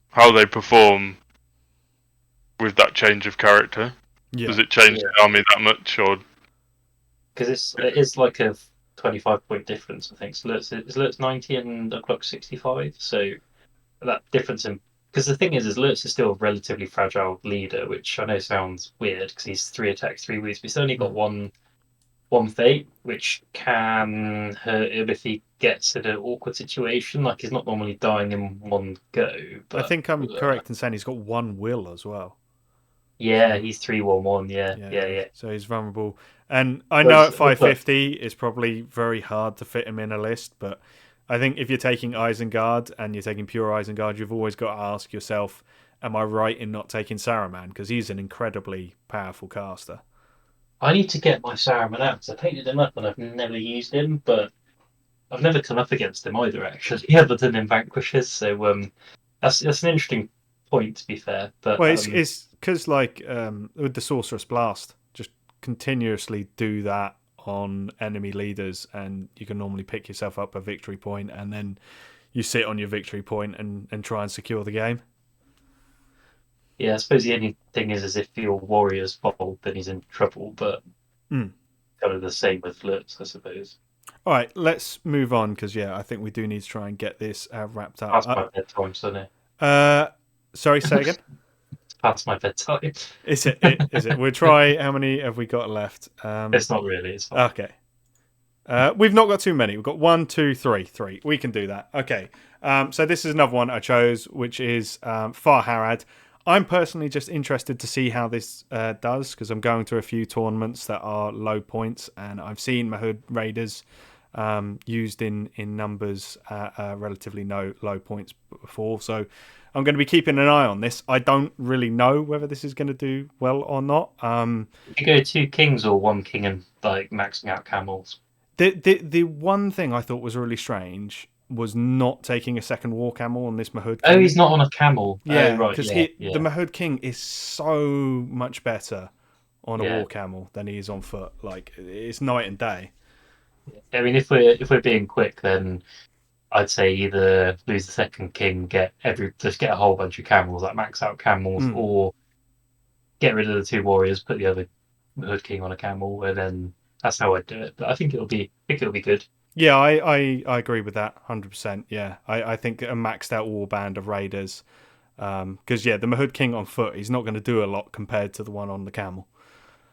how they perform with that change of character. Does it change the army that much, or because it is like a 25-point difference, I think. So is Lurtz 90 and Ugluk 65, so that difference in because the thing is Lurtz is still a relatively fragile leader, which I know sounds weird because he's 3 attacks, 3 wounds, but he's only got one fate, which can hurt him if he gets in an awkward situation. Like he's not normally dying in one go. But I think I'm correct in saying he's got 1 will as well. Yeah, he's 3/1/1. Yeah. So he's vulnerable, and I know at 550 it's probably very hard to fit him in a list, but I think if you're taking Isengard and you're taking pure Isengard, you've always got to ask yourself, am I right in not taking Saruman? Because he's an incredibly powerful caster. I need to get my Saruman out because I painted him up and I've never used him, but I've never come up against him either, actually, other than in Vanquishes. So that's an interesting point, to be fair. But it's because with the Sorceress Blast, just continuously do that on enemy leaders, and you can normally pick yourself up a victory point, and then you sit on your victory point and try and secure the game. Yeah, I suppose the only thing is if your warrior's fold, then he's in trouble, but kind of the same with Lurtz, I suppose. All right, let's move on, because, I think we do need to try and get this wrapped up. Past my bedtime, Sonny. Sorry, say again? It's past my bedtime. Is it? Is it? We'll try. How many have we got left? It's not really. It's fine. Okay. We've not got too many. We've got 1, 2, 3. 3. We can do that. Okay. So this is another one I chose, which is Far Harad. I'm personally just interested to see how this does, because I'm going to a few tournaments that are low points, and I've seen Mahud Raiders used in numbers at relatively low points before. So I'm going to be keeping an eye on this. I don't really know whether this is going to do well or not. You go 2 kings or 1 king and maxing out camels. The one thing I thought was really strange was not taking a second war camel on this Mahud King. Oh, he's not on a camel. Yeah, because the Mahud King is so much better on a war camel than he is on foot. Like, it's night and day. I mean, if we're being quick, then I'd say either lose the second king, just get a whole bunch of camels, like max out camels, or get rid of the 2 warriors, put the other Mahud King on a camel, and then that's how I'd do it. But I think it'll be good. Yeah, I agree with that 100%. Yeah, I think a maxed out warband of raiders, because the Mahud King on foot, he's not going to do a lot compared to the one on the camel.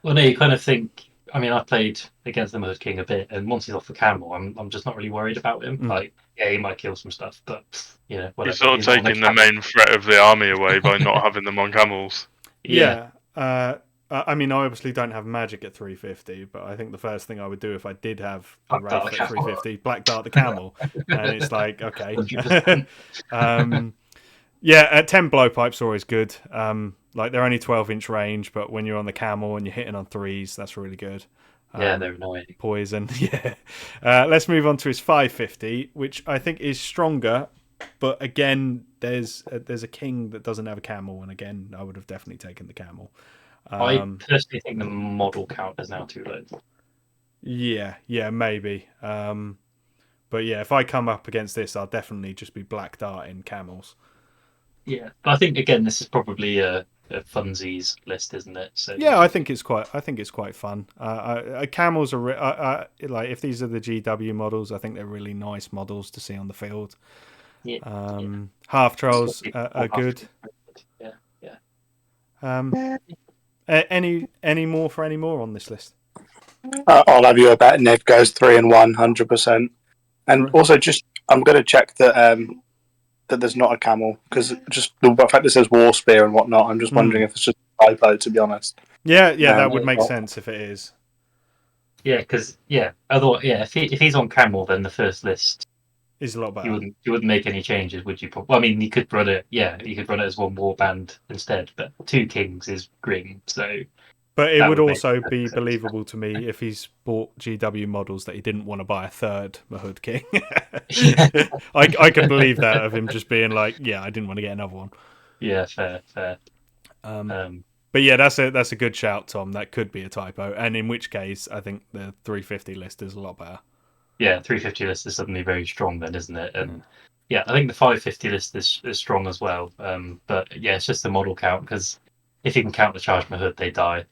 Well, no, you kind of think. I mean, I played against the Mahud King a bit, and once he's off the camel, I'm just not really worried about him. Like, he might kill some stuff, but whatever. He's sort of taking the main threat of the army away by not having them on camels. Yeah. I mean, I obviously don't have magic at 350, but I think the first thing I would do if I did have a Wraith at 350, Black Dart the Camel. And it's like, okay. At 10 blowpipes always good. They're only 12-inch range, but when you're on the camel and you're hitting on 3s, that's really good. They're annoying. Poison, yeah. Let's move on to his 550, which I think is stronger. But again, there's a king that doesn't have a camel, and again, I would have definitely taken the camel. I personally think the model count is now too low. Yeah, maybe. But if I come up against this, I'll definitely just be Black Dart in camels. Yeah, but I think again, this is probably a funsies list, isn't it? So I think it's quite fun. Camels are if these are the GW models, I think they're really nice models to see on the field. Half trolls are good. Yeah. Any more on this list? I'll have you a bet. Ned goes 3-1, 100%. And also, I'm going to check that that there's not a camel, because just the fact that it says war spear and whatnot, I'm just wondering if it's just a typo, to be honest. That would make sense if it is. Yeah, because otherwise, if he's on camel, then the first list is a lot better. You wouldn't make any changes, would you? Well, I mean, you could run it. Yeah, you could run it as 1 warband instead, but 2 kings is grim. So, but it would also be believable to me if he's bought GW models that he didn't want to buy a 3rd Mahud King. I can believe that of him just being like, I didn't want to get another one. Yeah, fair. But that's a good shout, Tom. That could be a typo, and in which case, I think the 350 list is a lot better. Yeah, 350 list is suddenly very strong then, isn't it? And I think the 550 list is strong as well. But it's just the model count, because if you can count the charge Mahud, they die.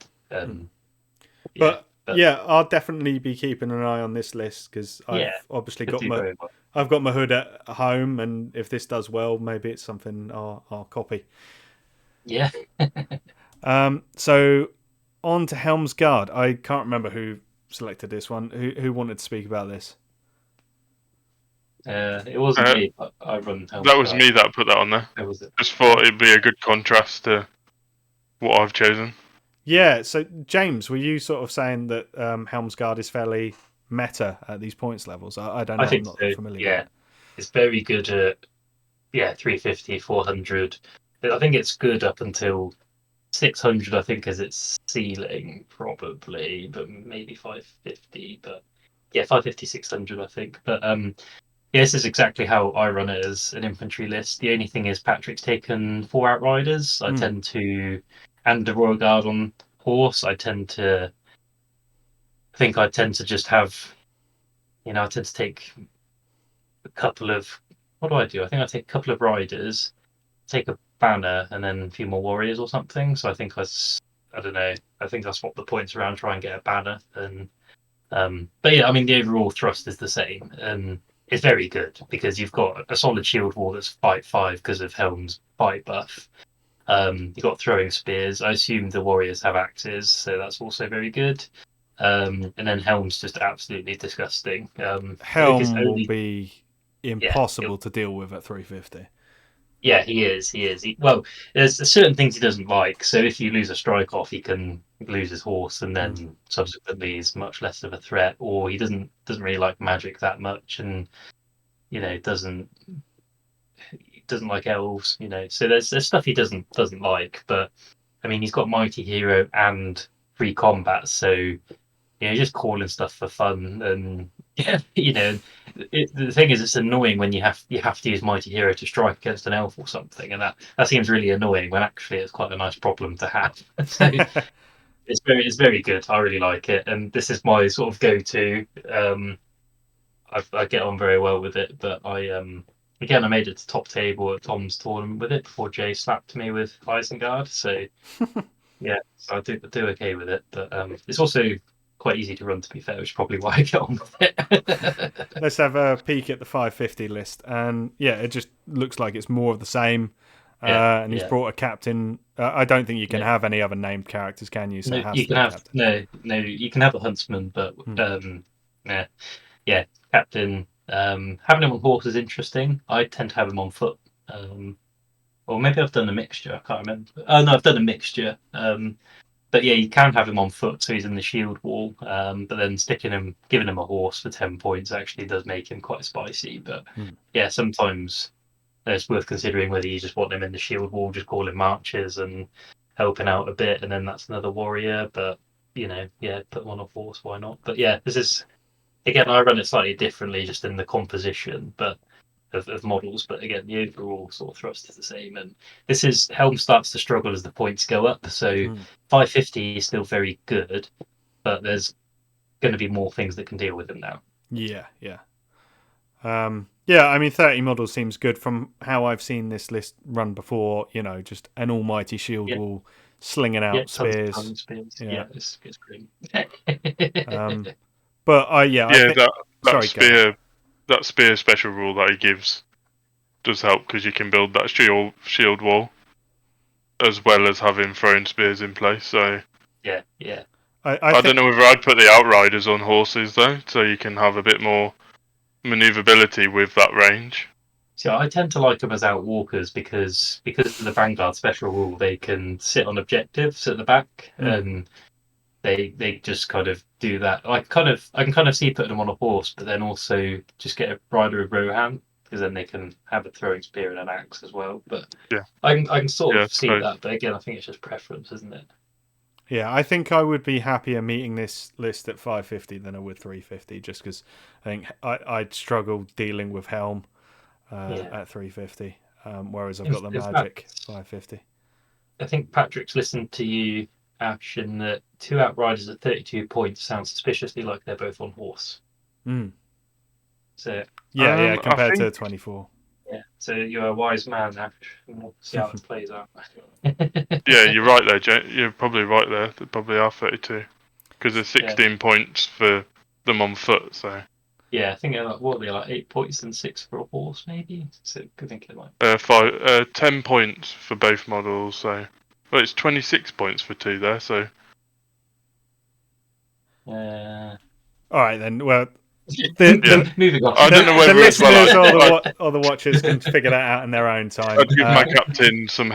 But But, yeah, I'll definitely be keeping an eye on this list because I've obviously got I've got my hood at home, and if this does well, maybe it's something I'll copy. Yeah. So on to Helm's Guard. I can't remember who selected this one. Who wanted to speak about this? It wasn't me, but I run Helm's That was Guard. me that put that on there. Was it? Just thought it'd be a good contrast to what I've chosen. Yeah, so James, were you sort of saying that Helm's Guard is fairly meta at these points levels? I don't know. I think I'm not so. familiar. Yeah, it's very good at 350, 400. I think it's good up until 600. I think is its ceiling probably, but maybe 550. But yeah, 550, 600. I think. But yeah, this is exactly how I run it as an infantry list. The only thing is Patrick's taken 4 outriders. I tend to, and the Royal Guard on horse. I tend to just have, I tend to take a couple of, what do I do? I think I take a couple of riders, take a banner, and then a few more warriors or something. So I think I don't know. I think I swap the points around, try and get a banner, and but yeah, I mean the overall thrust is the same, and it's very good because you've got a solid shield wall that's fight 5 because of Helm's fight buff. You've got throwing spears. I assume the warriors have axes, so that's also very good. And then Helm's just absolutely disgusting. Helm will be impossible to deal with at 350. Yeah, he is. Well, there's certain things he doesn't like. So if you lose a strike off, he can lose his horse, and then subsequently is much less of a threat. Or he doesn't really like magic that much, and doesn't like elves. So there's stuff he doesn't like. But I mean, he's got mighty hero and free combat, so just calling stuff for fun, and the thing is, it's annoying when you have to use mighty hero to strike against an elf or something, and that seems really annoying when actually it's quite a nice problem to have. So it's very good. I really like it, and this is my sort of go-to. I get on very well with it, but again I made it to top table at Tom's tournament with it before Jay slapped me with Isengard. So yeah, so I do okay with it, but it's also quite easy to run, to be fair, which is probably why I get on with it. Let's have a peek at the 550 list, and yeah, it just looks like it's more of the same. And he's brought a captain. I don't think you can have any other named characters, can you? So no, you can have you can have a huntsman, but captain. Having him on horse is interesting. I tend to have him on foot. Or maybe I've done a mixture. I can't remember. Oh no, I've done a mixture. But yeah, you can have him on foot, so he's in the shield wall. But then giving him a horse for 10 points actually does make him quite spicy. But yeah, sometimes it's worth considering whether you just want him in the shield wall, just call him marches and helping out a bit, and then that's another warrior. But put one on horse, why not? But yeah, this is again, I run it slightly differently, just in the composition, but of models, but again, the overall sort of thrust is the same. And this is Helm starts to struggle as the points go up. So 550 is still very good, but there's going to be more things that can deal with him now. Yeah. I mean, 30 models seems good from how I've seen this list run before. Just an almighty shield wall slinging out spears. Tons of spears. Yeah, it's great. But that spear special rule that he gives does help because you can build that shield wall as well as having thrown spears in place. So yeah. I don't know whether I'd put the outriders on horses though, so you can have a bit more maneuverability with that range. So I tend to like them as outwalkers because of the Vanguard special rule, they can sit on objectives at the back and they just kind of do that. I can kind of see putting them on a horse, but then also just get a rider of Rohan, because then they can have a throwing spear and an axe as well. But yeah, I can sort of see that. But again, I think it's just preference, isn't it? Yeah, I think I would be happier meeting this list at 550 than I would 350, just because I think I'd struggle dealing with Helm at 350, whereas I've got the magic 550. I think Patrick's listened to you, Ash, and that 2 outriders at 32 points sounds suspiciously like they're both on horse. So compared to 24. Yeah, so you're a wise man, Ash. We'll see how it plays out. Yeah, you're right there, Jay. You're probably right there. They probably are 32. because there's 16 points for them on foot. So yeah, I think what are they, like 8 points and 6 for a horse, maybe. So I think it might. 10 points for both models. So it's 26 points for 2 there. So all right then. Well, moving on. I don't know whether the listeners or the watchers can figure that out in their own time. I'd give my captain some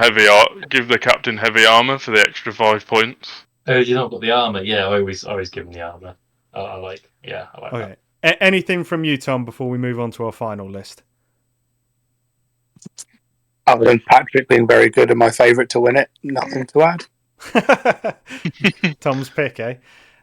give the captain heavy armour for the extra 5 points. Oh, you not got the armour? Yeah, I always give him the armour. I like okay. that. Anything from you, Tom, before we move on to our final list? Other than Patrick being very good and my favourite to win it, nothing to add. Tom's pick, eh?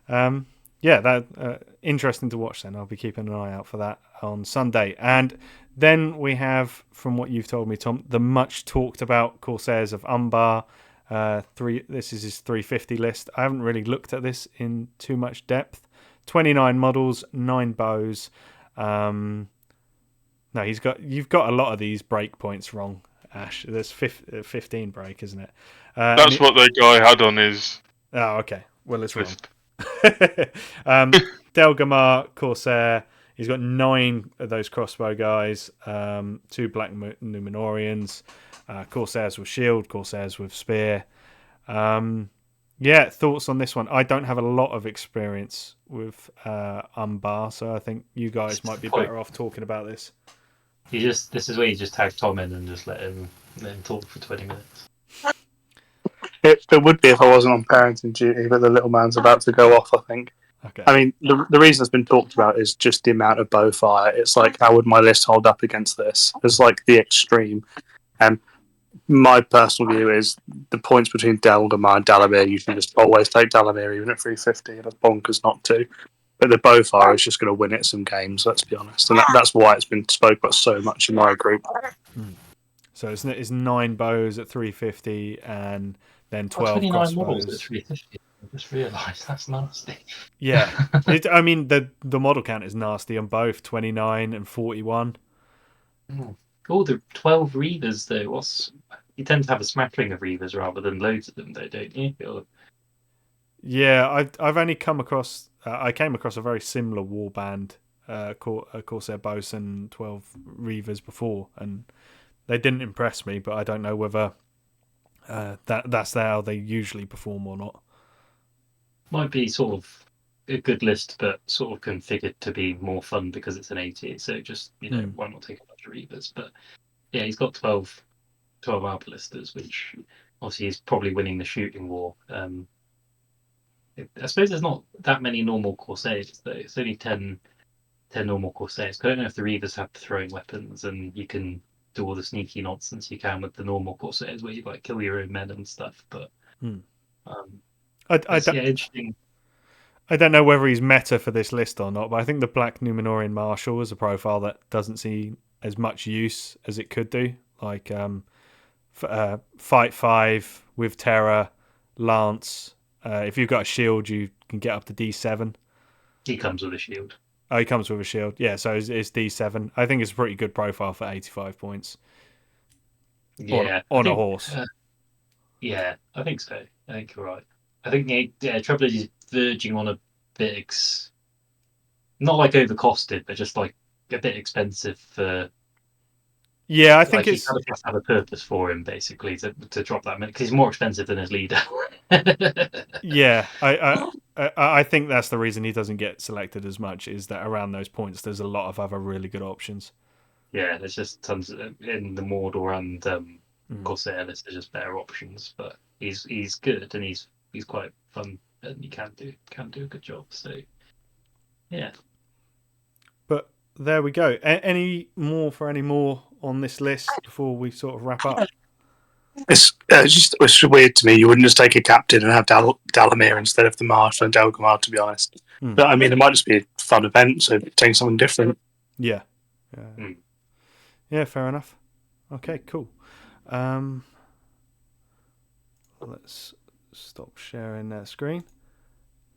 Yeah, that interesting to watch then. I'll be keeping an eye out for that on Sunday. And then we have, from what you've told me, Tom, the much talked about Corsairs of Umbar. This is his 350 list. I haven't really looked at this in too much depth. 29 models, 9 bows. No, you've got a lot of these break points wrong, Ash. There's 15 break, isn't it? That's what the guy had on his. Oh, okay. Well, it's list. wrong. Delgamar Corsair. He's got 9 of those crossbow guys. 2 black Numenorians. Corsairs with shield. Corsairs with spear. Yeah, thoughts on this one? I don't have a lot of experience with Umbar, so I think you guys might be better off talking about this. This is where you just tag Tom in and just let him talk for 20 minutes. It would be if I wasn't on parenting duty, but the little man's about to go off, I think. Okay. I mean, the reason it's been talked about is just the amount of bow fire. It's like, how would my list hold up against this? It's like the extreme. And my personal view is the points between Delgamar and Dalamir, you should just always take Dalamir even at 350, and it's bonkers not to. But the bow fire is just going to win it some games, let's be honest. And that's why it's been spoke about so much in my group. So it's 9 bows at 350 and then 12 29 crossbows. models at 350. I just realised that's nasty. Yeah. I mean, the model count is nasty on both, 29 and 41. Oh, the 12 Reavers, though. You tend to have a smattering of Reavers rather than loads of them, though, don't you? Yeah, I've only come across... I came across a very similar warband, Corsair Bosun 12 Reavers before, and they didn't impress me, but I don't know whether that's how they usually perform or not. Might be sort of a good list, but sort of configured to be more fun because it's an 80. So just, why not take a bunch of Reavers? But yeah, he's got 12 Arbalisters, which obviously is probably winning the shooting war. I suppose there's not that many normal Corsairs, though. It's only 10 normal Corsairs. I don't know if the Reavers have the throwing weapons and you can do all the sneaky nonsense you can with the normal Corsairs where you like kill your own men and stuff. But interesting. I don't know whether he's meta for this list or not, but I think the Black Numenorian Marshal is a profile that doesn't see as much use as it could do. Like fight 5 with Terror, Lance. If you've got a shield, you can get up to D7. He comes with a shield. Oh, he comes with a shield. Yeah, so it's D7. I think it's a pretty good profile for 85 points. Yeah. On a horse. Yeah, I think so. I think you're right. I think Trouble is verging on a bit, not like overcosted, but just like a bit expensive for. Yeah, I think it's. You kind of have to have a purpose for him, basically, to drop that minute, because he's more expensive than his leader. Yeah, I think that's the reason he doesn't get selected as much, is that around those points, there's a lot of other really good options. Yeah, there's just tons in the Mordor and Corsair. There's just better options, but he's good and he's quite fun and he can do a good job. So, yeah. But there we go. Any more on this list before we sort of wrap up? It's just weird to me. You wouldn't just take a captain and have Dalamir instead of the Marshal and Delgamar, to be honest. But I mean, it might just be a fun event, so take something different. Yeah. Yeah, fair enough. Okay, cool. Let's stop sharing that screen.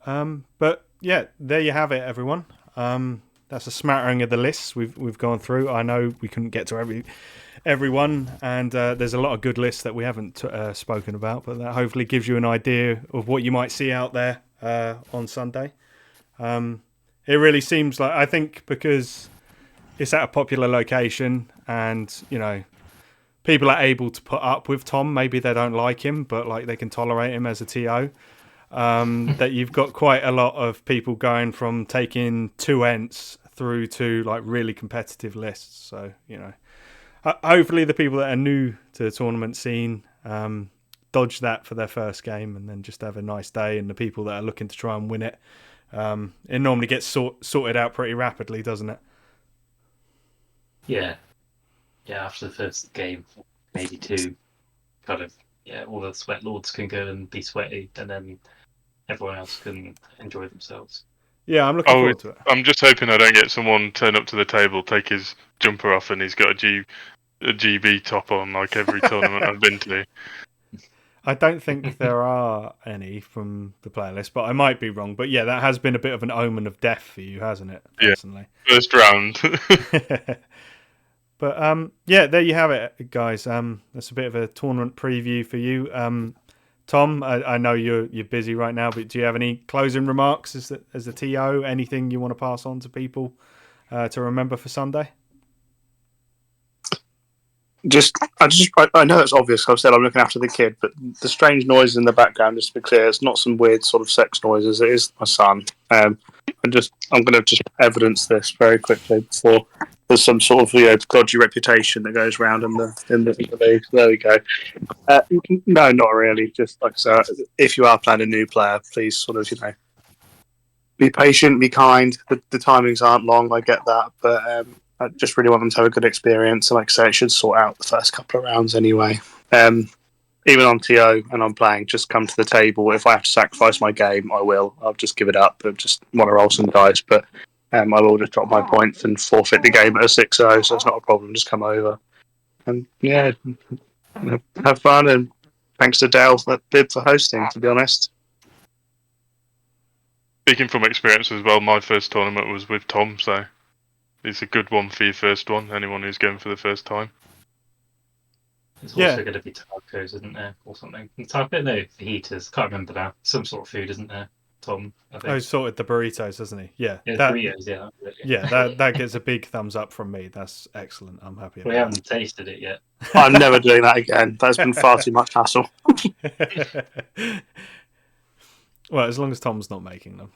But yeah, there you have it, everyone. That's a smattering of the lists we've gone through. I know we couldn't get to everyone, and there's a lot of good lists that we haven't spoken about, but that hopefully gives you an idea of what you might see out there. on Sunday. It really seems like, I think because it's at a popular location and, you know, people are able to put up with Tom. Maybe they don't like him, but like they can tolerate him as a TO. That you've got quite a lot of people going from taking 2 ents through to like really competitive lists. So, you know, hopefully the people that are new to the tournament scene dodge that for their first game and then just have a nice day. And the people that are looking to try and win it, it normally gets sorted out pretty rapidly, doesn't it? Yeah. Yeah, after the first game, maybe 2, kind of, all the sweat lords can go and be sweaty, and then everyone else can enjoy themselves. Yeah, I'm looking forward to it. I'm just hoping I don't get someone turn up to the table, take his jumper off, and he's got a GB top on like every tournament I've been to. I don't think there are any from the player list, but I might be wrong. But yeah, that has been a bit of an omen of death for you, hasn't it? Personally. Yeah, first round. But yeah, there you have it, guys. That's a bit of a tournament preview for you. Tom, I know you're busy right now, but do you have any closing remarks as a TO? Anything you want to pass on to people to remember for Sunday? I know it's obvious. I've said I'm looking after the kid, but the strange noises in the background, just to be clear, it's not some weird sort of sex noises. It is my son. I'm going to just evidence this very quickly before there's some sort of dodgy reputation that goes around in the league. There we go. No, not really. Just like I said, if you are playing a new player, please sort of be patient, be kind. The timings aren't long. I get that, but I just really want them to have a good experience. And like I say, it should sort out the first couple of rounds anyway. Even on TO and on playing, just come to the table. If I have to sacrifice my game, I will. I'll just give it up. I just want to roll some dice, but I will just drop my points and forfeit the game at a 6-0, so it's not a problem. Just come over. And yeah, have fun. And thanks to Dale for hosting, to be honest. Speaking from experience as well, my first tournament was with Tom, so it's a good one for your first one, anyone who's going for the first time. There's also going to be tacos, isn't there, or something? Fajitas, can't remember now. Some sort of food, isn't there, Tom? I think. Oh, he's sorted the burritos, hasn't he? Yeah. Burritos, yeah. Yeah, that gets a big thumbs up from me. That's excellent. I'm happy about We haven't tasted it yet. I'm never doing that again. That's been far too much hassle. Well, as long as Tom's not making them.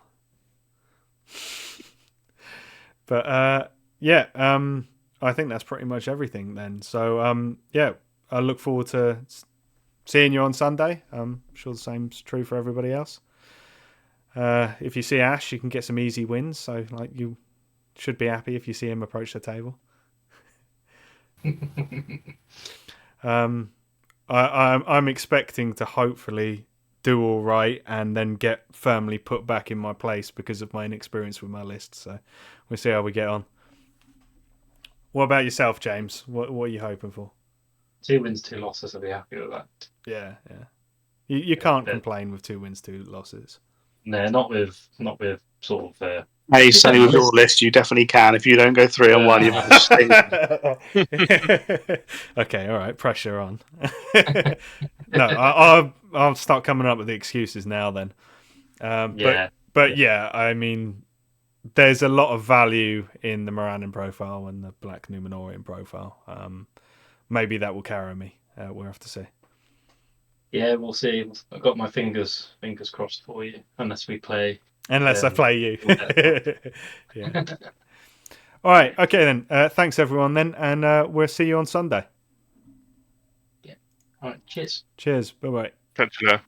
But yeah, I think that's pretty much everything then. So yeah, I look forward to seeing you on Sunday. I'm sure the same's true for everybody else. If you see Ash, you can get some easy wins. So like you should be happy if you see him approach the table. I'm expecting to hopefully do all right and then get firmly put back in my place because of my inexperience with my list. So we'll see how we get on. What about yourself, James? What are you hoping for? 2 wins, 2 losses. I'll be happy with that. Yeah. You can't complain with 2 wins, 2 losses. No, not with sort of. Hey, Sonny, with your list, you definitely can. If you don't go 3-1, you have to Okay, all right, pressure on. No, I'll start coming up with the excuses now then. But yeah, I mean, there's a lot of value in the Morannon profile and the Black Numenorian profile. Maybe that will carry me. We'll have to see. Yeah, we'll see. I've got my fingers crossed for you, unless we play. Unless I play you. Yeah. All right. Okay then. Thanks everyone then, and we'll see you on Sunday. Yeah. All right. Cheers. Cheers. Bye bye. Catch you there.